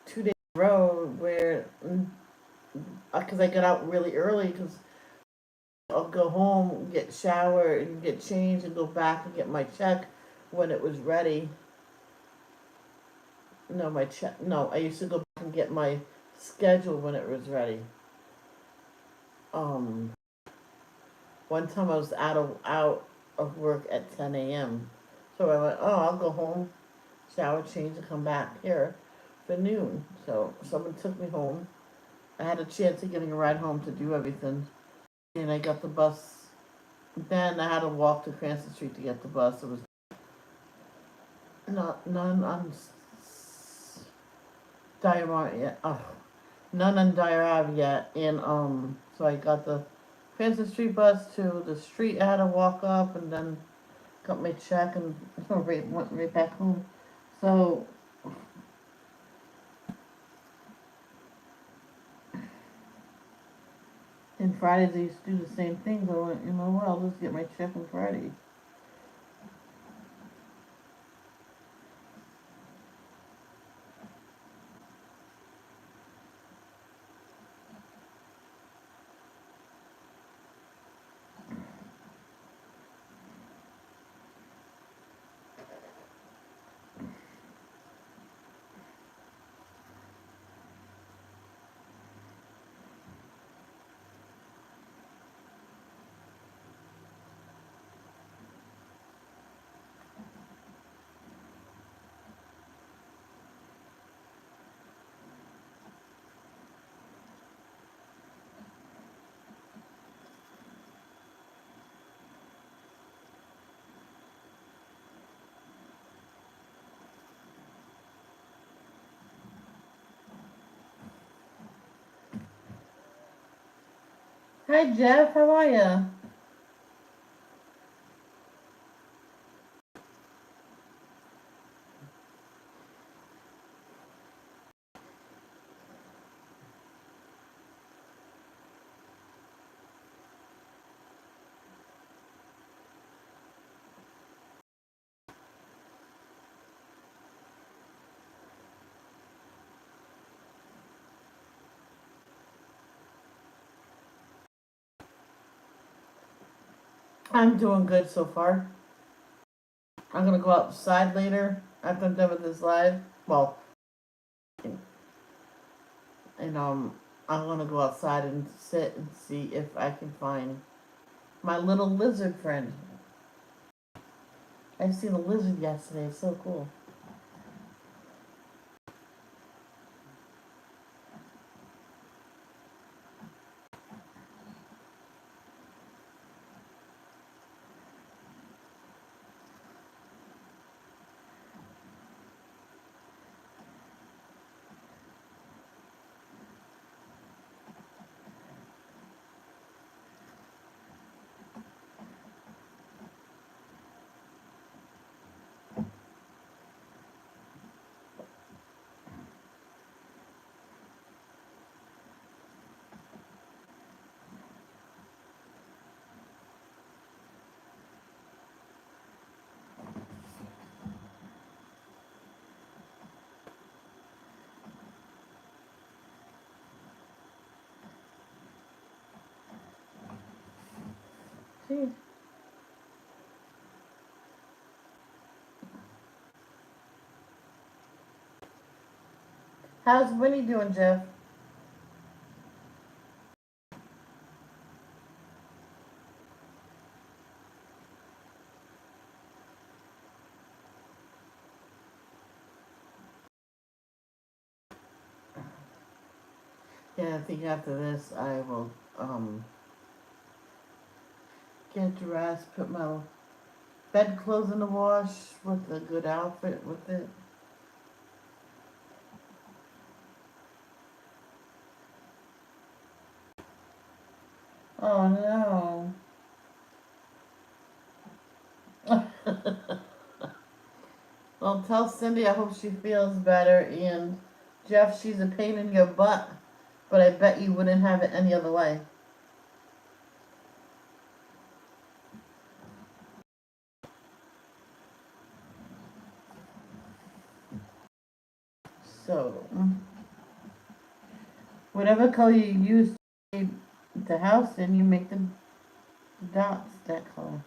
2 days in a row where, because I got out really early, because I'll go home, get showered, and get changed, and go back and get my check when it was ready. No, my check. No, I used to go back and get my schedule when it was ready. Um, One time I was out of work at 10 a.m. So I went, oh, I'll go home, shower, change, and come back here for noon. So someone took me home. I had a chance of getting a ride home to do everything, and I got the bus. Then I had to walk to Cranston Street to get the bus. It was none on Diamond yet. Oh, none on Dyer Ave yet. And so I got the Cranston Street bus to the street. I had to walk up, and then got my check and went right back home. So and Fridays I used to do the same thing. So I went, you know what? I'll just get my check on Friday. Hi Jeff, how are ya? I'm doing good so far. I'm gonna go outside later after I'm done with this live. Well, and I'm gonna go outside and sit and see if I can find my little lizard friend. I seen a lizard yesterday. It's so cool. See, how's Winnie doing, Jeff? Yeah, I think after this I will get dressed, put my bedclothes in the wash with a good outfit with it. Oh no. Well, tell Cindy I hope she feels better. And Jeff, she's a pain in your butt, but I bet you wouldn't have it any other way. So, whatever color you use to paint the house, then you make the dots that color.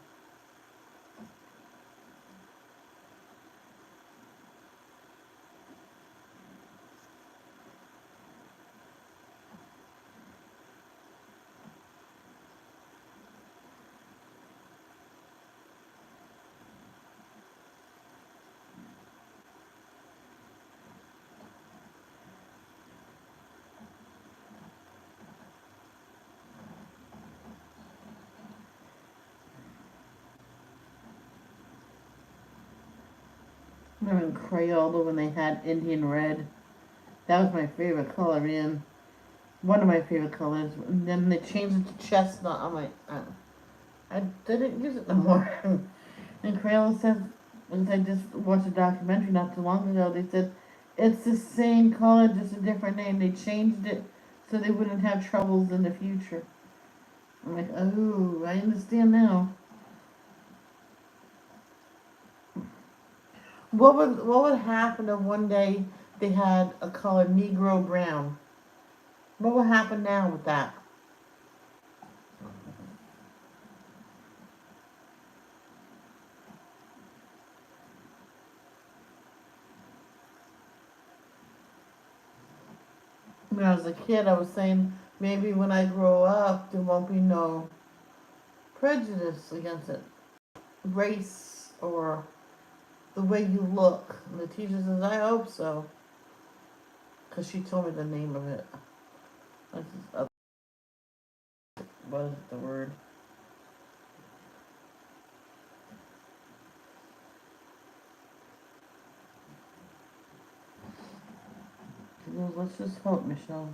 I remember in Crayola when they had Indian red. That was my favorite color, man. One of my favorite colors. And then they changed it to chestnut. I'm like, I didn't use it no more. And Crayola said, because I just watched a documentary not too long ago, they said it's the same color, just a different name. They changed it so they wouldn't have troubles in the future. I'm like, oh, I understand now. What would happen if one day they had a color Negro brown? What would happen now with that? When I was a kid, I was saying maybe when I grow up, there won't be no prejudice against it, race or the way you look. And the teacher says, I hope so, because she told me the name of it. What is the word? Well, let's just hope, Michelle.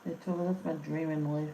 They told me that's my dream in life.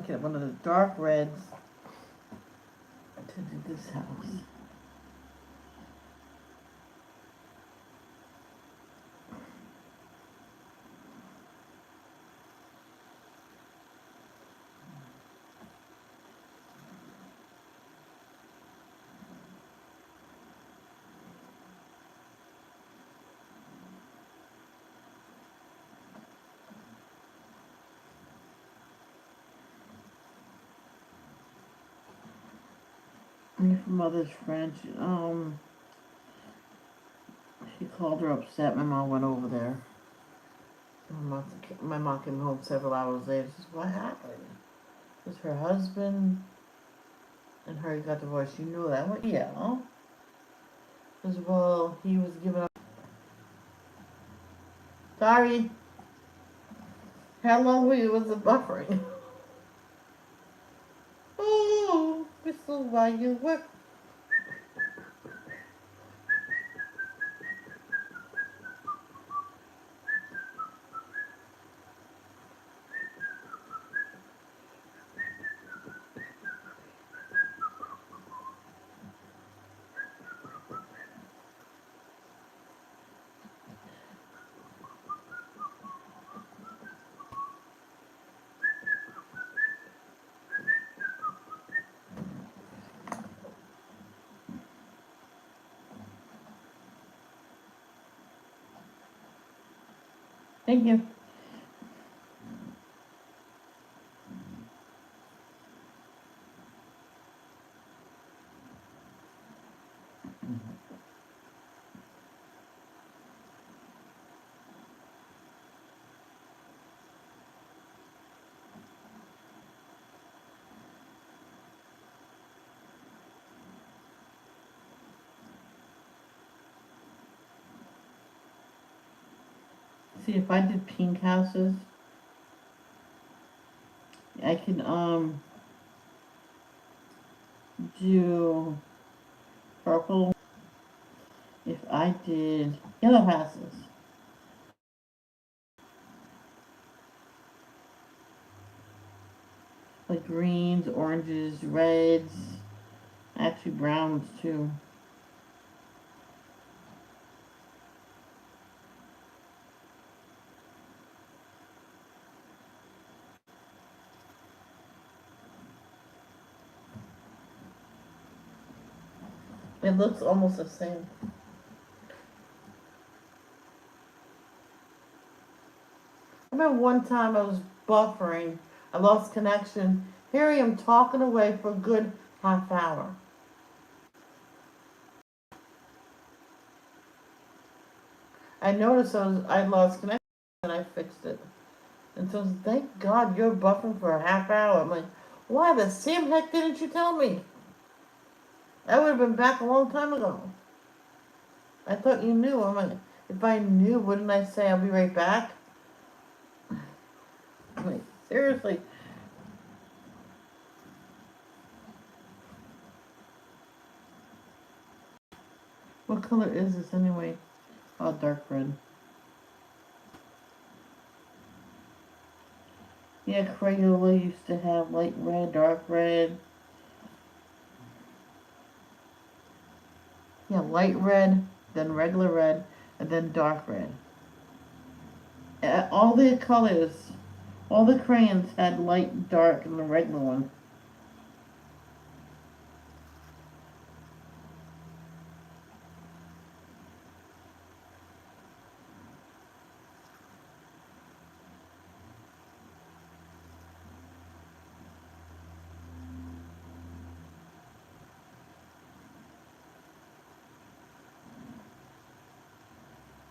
want to get one of the dark reds to do this house. Me from mother's friend, she called her upset. My mom went over there. My mom came home several hours later. She said, "What happened?" Because her husband and her got divorced. You knew that? I went, yeah. Because, well, he was giving up. Sorry. How long was the buffering? Oh, whistle while you work. Thank you. See, if I did pink houses, I could do purple. If I did yellow houses, like greens, oranges, reds, actually browns too. It looks almost the same. I remember one time I was buffering. I lost connection. Here I am talking away for a good half hour. I noticed I lost connection and I fixed it. And so thank God you're buffering for a half hour. I'm like, why the same heck didn't you tell me? I would have been back a long time ago. I thought you knew. I'm like, if I knew, wouldn't I say I'll be right back? I'm like, seriously. What color is this anyway? Oh, dark red. Yeah, Crayola used to have light red, dark red. Yeah, light red, then regular red, and then dark red. All the colors, all the crayons had light, dark, and the regular one.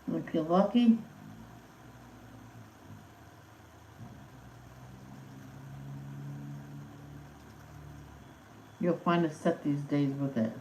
And if you're lucky, you'll find a set these days with it.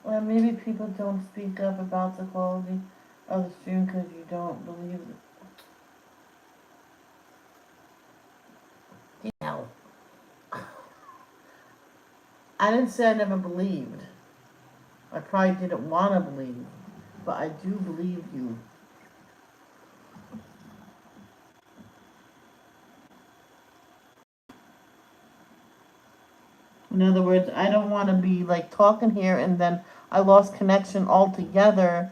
Well, maybe people don't speak up about the quality of the stream because you don't believe it. Yeah. I didn't say I never believed. I probably didn't want to believe, but I do believe you. In other words, I don't want to be like talking here and then I lost connection altogether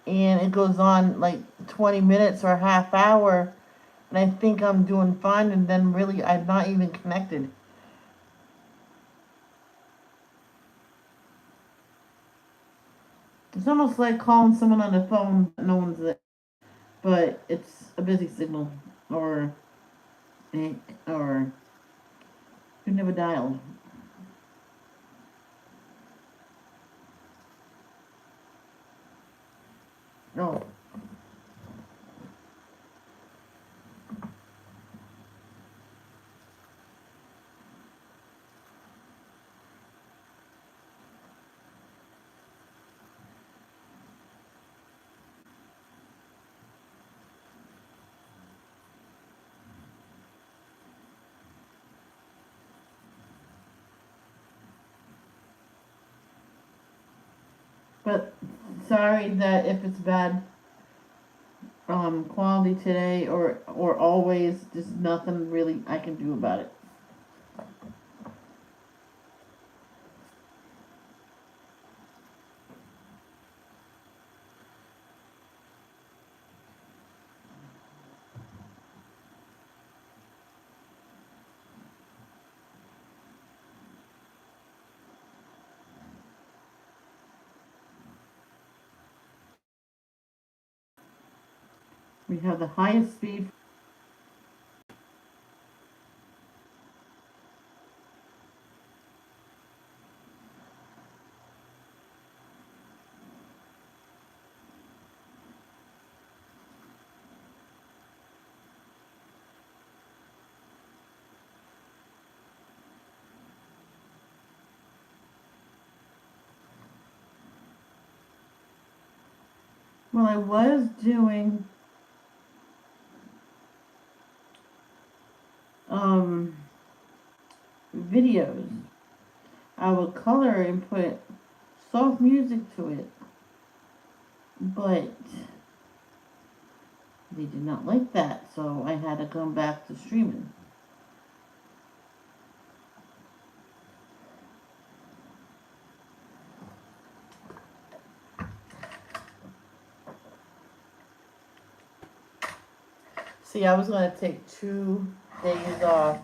and it goes on like 20 minutes or a half hour and I think I'm doing fine and then really I'm not even connected. It's almost like calling someone on the phone, no one's there, but it's a busy signal or or you never dialed. No. But sorry that if it's bad quality today or always, there's nothing really I can do about it. We have the highest speed. Well, I was doing um, videos. I would color and put soft music to it, but they did not like that, so I had to come back to streaming. See, I was going to take 2 days off,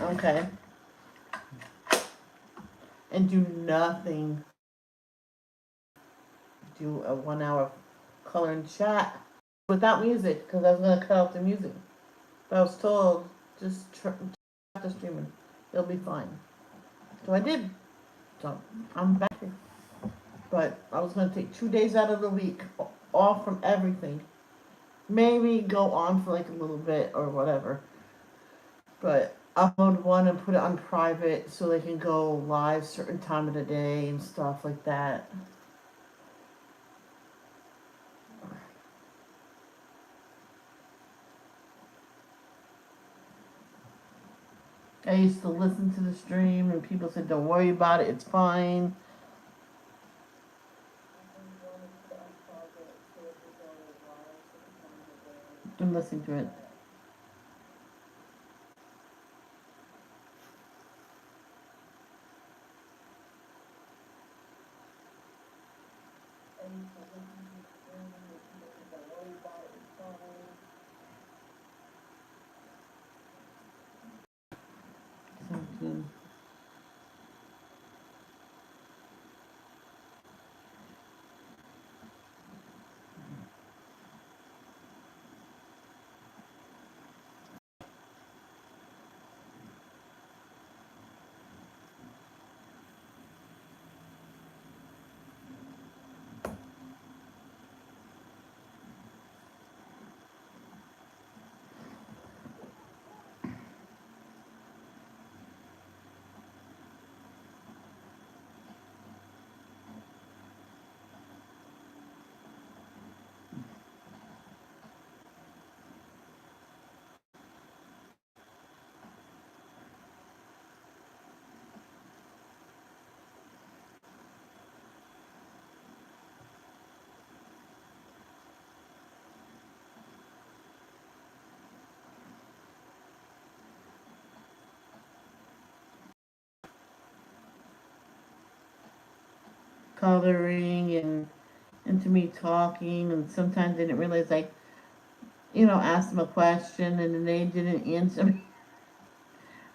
okay, and do nothing. Do a 1 hour color and chat without music because I was going to cut off the music. But I was told just after streaming, it'll be fine. So I did. So I'm back. But I was going to take 2 days out of the week off from everything. Maybe go on for like a little bit or whatever. But upload one and put it on private so they can go live certain time of the day and stuff like that. I used to listen to the stream and people said, don't worry about it, it's fine. I'm listening to it. Sounds good. coloring and into me talking, and sometimes they didn't realize I, asked them a question and then they didn't answer me.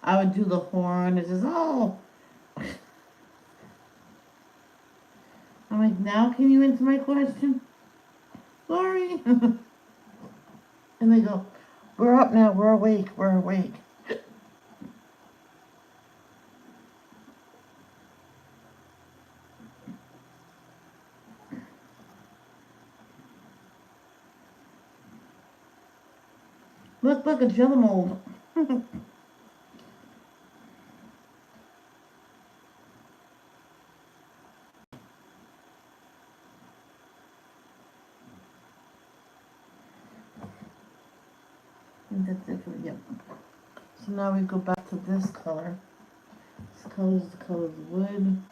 I would do the horn. It says, oh. I'm like, now can you answer my question? Sorry. And they go, we're up now. We're awake. We're awake. Look, a jello mold. And that's it for, yep. So now we go back to this color. This color is the color of wood.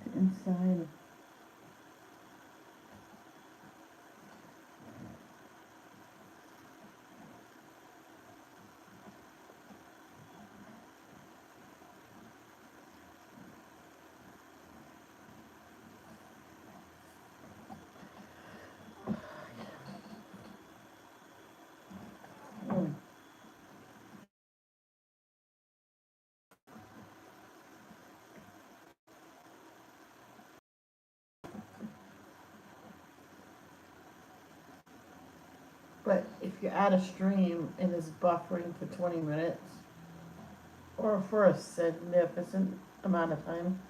The inside. But if you're at a stream and it's buffering for 20 minutes or for a significant amount of time,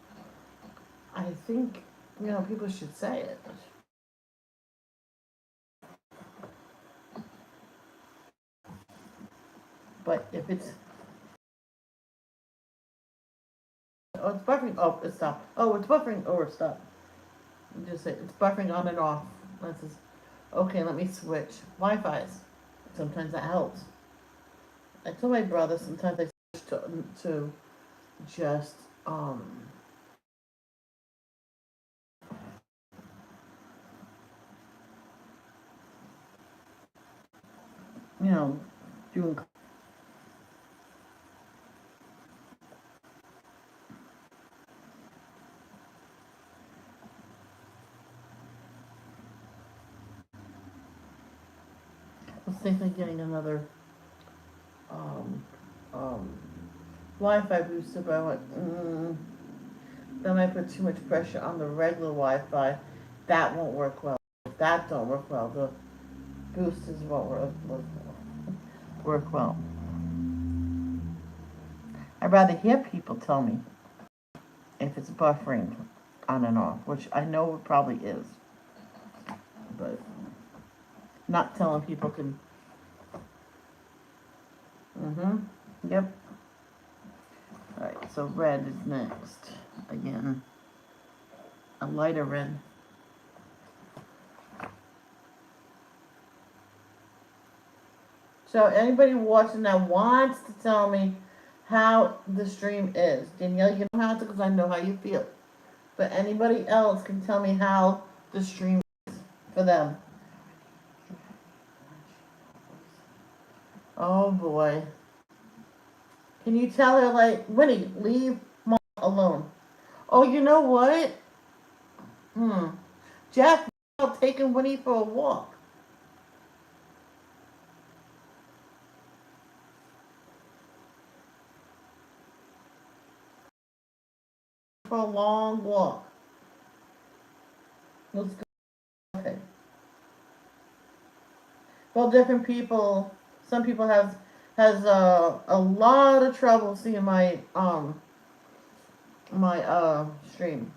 I think, people should say it. But if it's, oh, it's buffering, oh, it stopped. Oh, it's buffering, oh, it stopped. You just say, it's buffering on and off. That's just, okay, let me switch Wi-Fi's. Sometimes that helps. I told my brother sometimes I switch to just, doing. I was thinking of getting another um, um, Wi-Fi booster, but I went, that might put too much pressure on the regular Wi-Fi. That won't work well. If that don't work well, the boosters won't work well. I'd rather hear people tell me if it's buffering on and off, which I know it probably is. But not telling people can. Yep. Alright, so red is next. Again, a lighter red. So anybody watching that wants to tell me how the stream is. Danielle, you don't have to because I know how you feel. But anybody else can tell me how the stream is for them. Oh boy. Can you tell her, like, Winnie, leave Mom alone? Oh, you know what? Jeff taking Winnie for a walk. For a long walk. Let's go. Okay. Well, different people. Some people has a lot of trouble seeing my stream.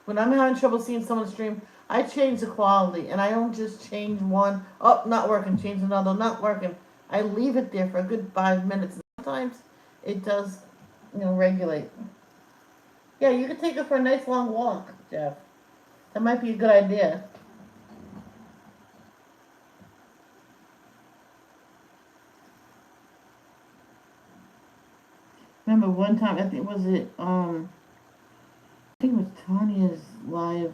When I'm having trouble seeing someone's stream, I change the quality, and I don't just change one. Oh, not working. Change another. Not working. I leave it there for a good 5 minutes. Sometimes it does, regulate. Yeah, you could take her for a nice long walk, Jeff. That might be a good idea. Remember one time, I think I think it was Tanya's live,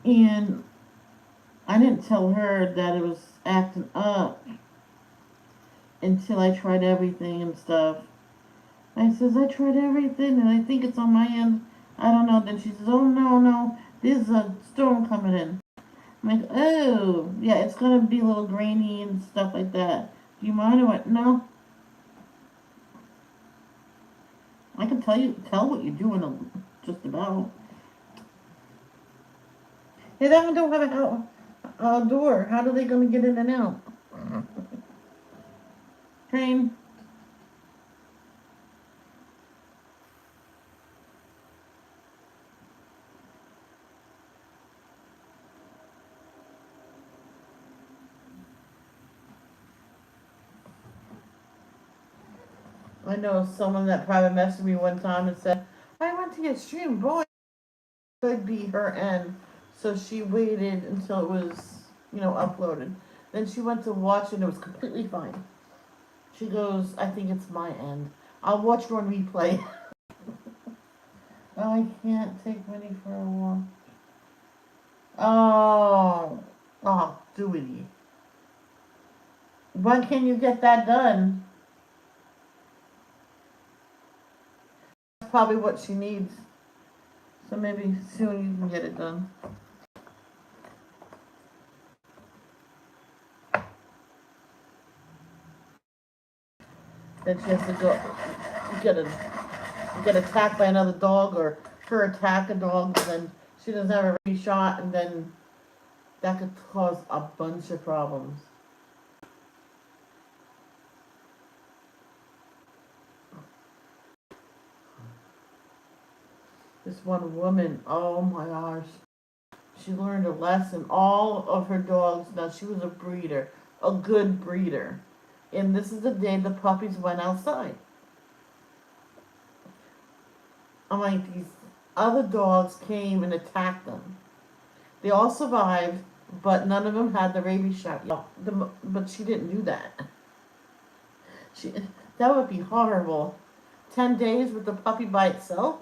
and I didn't tell her that it was acting up until I tried everything and stuff. I says, I tried everything and I think it's on my end. I don't know. Then she says, oh no, no, there's a storm coming in. I'm like, oh, yeah, it's gonna be a little grainy and stuff like that. Do you mind? I went, no. I can tell what you're doing just about. Hey, that one don't have a door. How are they gonna get in and out? Train. I know someone that private messaged me one time and said, I went to get streamed. Boy, it could be her end. So she waited until it was, uploaded. Then she went to watch and it was completely fine. She goes, I think it's my end. I'll watch her on replay. Oh, I can't take Winnie for a walk. Oh, Dewey. When can you get that done? That's probably what she needs. So maybe soon you can get it done. Then she has to go get attacked by another dog, or her attack a dog, and then she doesn't have a rabies shot, and then that could cause a bunch of problems. This one woman, oh my gosh, she learned a lesson. All of her dogs, now she was a breeder, a good breeder. And this is the day the puppies went outside. I'm like, these other dogs came and attacked them. They all survived, but none of them had the rabies shot. But she didn't do that. She, that would be horrible. 10 days with the puppy by itself,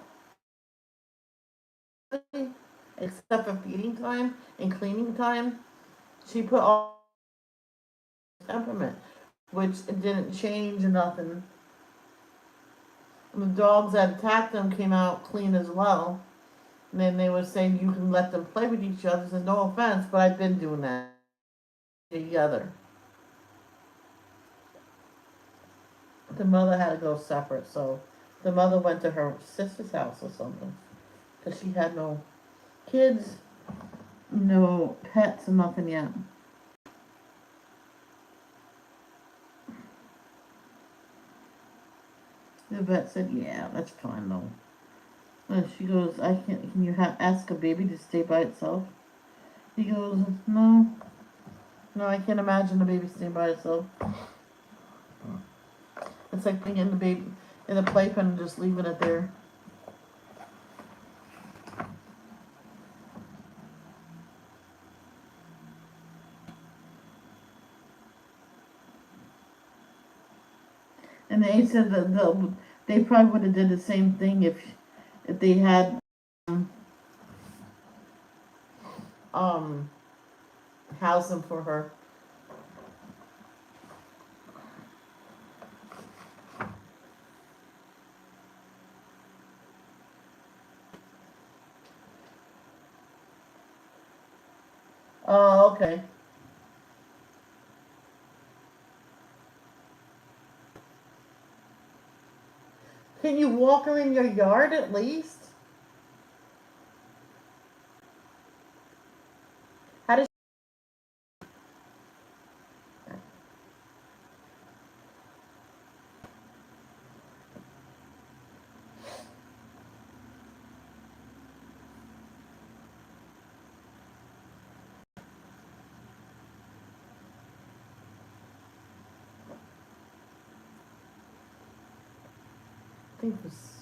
except for feeding time and cleaning time. She put all temperament, which it didn't change or nothing. And the dogs that attacked them came out clean as well. And then they were saying you can let them play with each other. Says no offense, but I've been doing that together. The mother had to go separate, so the mother went to her sister's house or something, because she had no kids, no pets, and nothing yet. The vet said, "Yeah, that's fine though." And she goes, "I can't. Can you ask a baby to stay by itself?" He goes, "No, no, I can't imagine a baby staying by itself. It's like putting in the baby in the playpen and just leaving it there." And they said that they probably would have did the same thing if they had um housing for her. Oh, okay. Can you walk her in your yard at least? How does? think it was,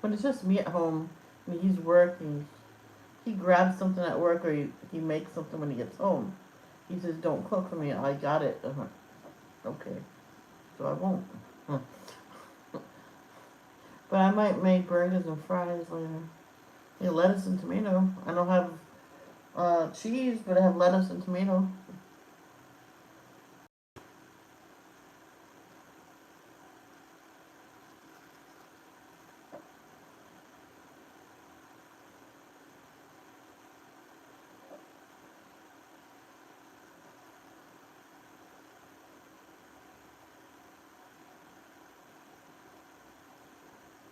when it's just me at home and he's working, he grabs something at work or he makes something when he gets home. He says, don't cook for me, I got it. Okay, so I won't. But I might make burgers and fries later. Yeah, lettuce and tomato. I don't have cheese, but I have lettuce and tomato.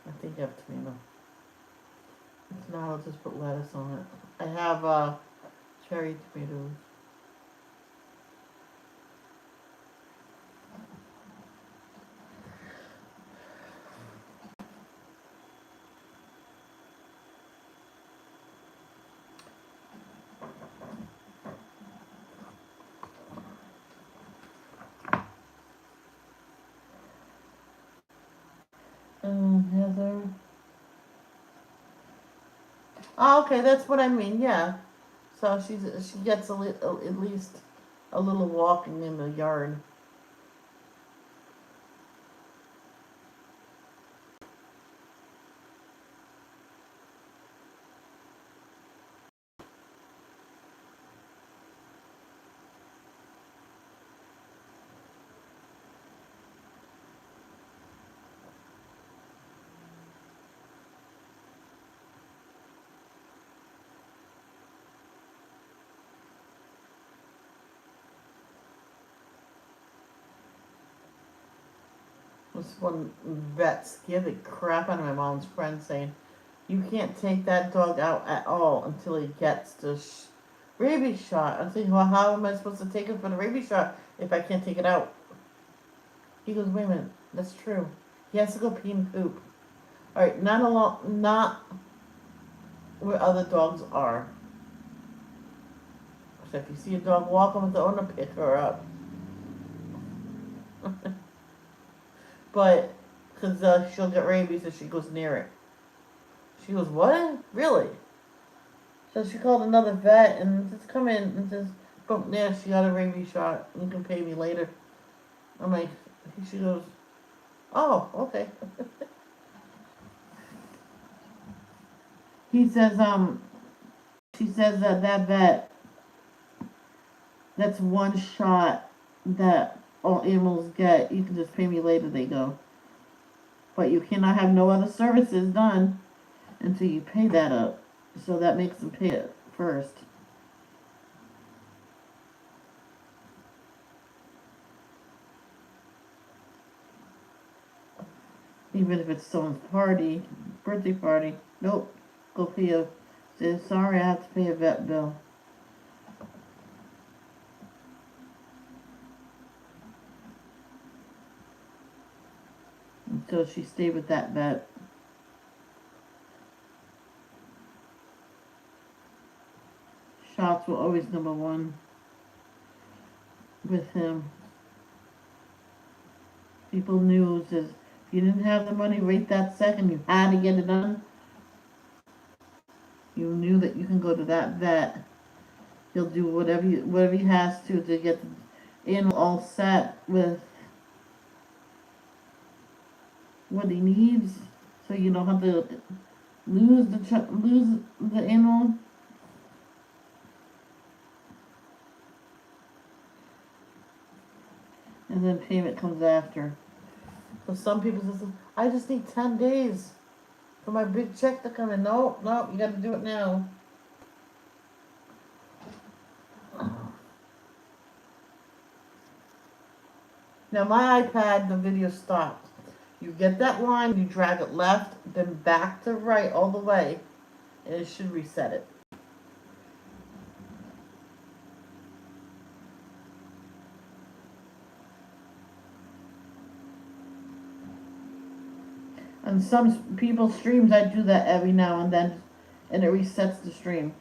I think I have tomato. If not, I'll just put lettuce on it. I have cherry tomatoes. Heather. Oh, okay, that's what I mean. Yeah. So she gets at least a little walking in the yard. This one vet scared the crap out of my mom's friend, saying, "You can't take that dog out at all until he gets the rabies shot." I'm thinking, well, how am I supposed to take him for the rabies shot if I can't take it out? He goes, "Wait a minute, that's true. He has to go pee and poop. All right, not where other dogs are. So if you see a dog walking with the owner, pick her up." But because she'll get rabies if she goes near it. She goes, "What? Really?" So she called another vet and just come in and says, "Boom, yeah, she got a rabies shot. You can pay me later." I'm like, she goes, "Oh, okay." He says, she says that vet, that's one shot that all animals get. You can just pay me later, they go. But you cannot have no other services done until you pay that up. So that makes them pay it first. Even if it's someone's party, birthday party. Nope. Go pay a, say, sorry, I have to pay a vet bill. Until she stayed with that vet. Shots were always number one with him. People knew says if you didn't have the money right that second, you had to get it done. You knew that you can go to that vet. He'll do whatever he has to get the animal all set with what he needs, so you don't have to lose the animal. And then payment comes after. So some people say, "I just need 10 days for my big check to come in." No, no, you got to do it now. Now my iPad, the video stopped. You get that line, you drag it left, then back to right all the way, and it should reset it. On some people's streams, I do that every now and then, and it resets the stream.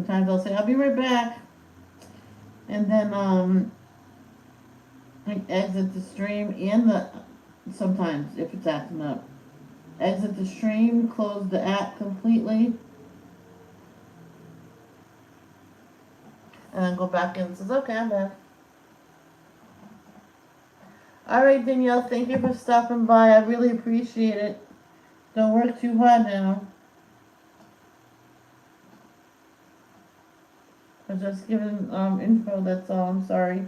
sometimes I'll say, I'll be right back. And then, I exit the stream and sometimes if it's acting up. Exit the stream, close the app completely, and then go back in and says, okay, I'm back. Alright, Danielle, thank you for stopping by. I really appreciate it. Don't work too hard now. I'm just giving info, that's all. I'm sorry.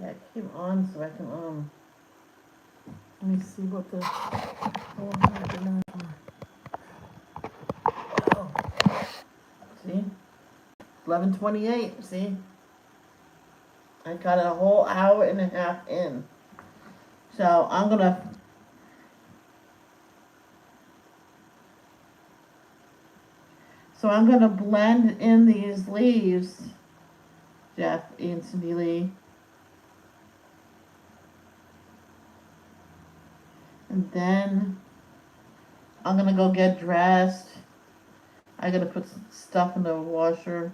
Yeah, keep on so I can, let me see what the, oh, see? 11:28, see? I got a whole hour and a half in. So I'm gonna blend in these leaves, Jeff and Cindy Lee. And then I'm gonna go get dressed. I gotta put some stuff in the washer.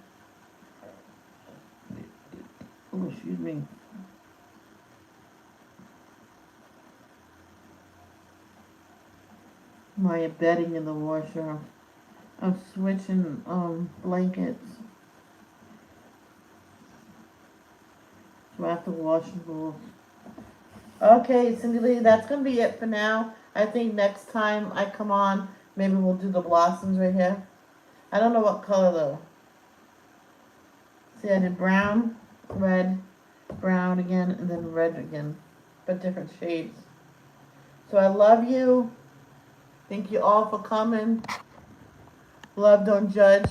Oh, excuse me. My bedding in the washer. I'm switching blankets. So I have to wash both. Okay, Cindy Lee, that's gonna be it for now. I think next time I come on, maybe we'll do the blossoms right here. I don't know what color though. See, I did brown, red, brown again, and then red again, but different shades. So I love you. Thank you all for coming. Love, don't judge.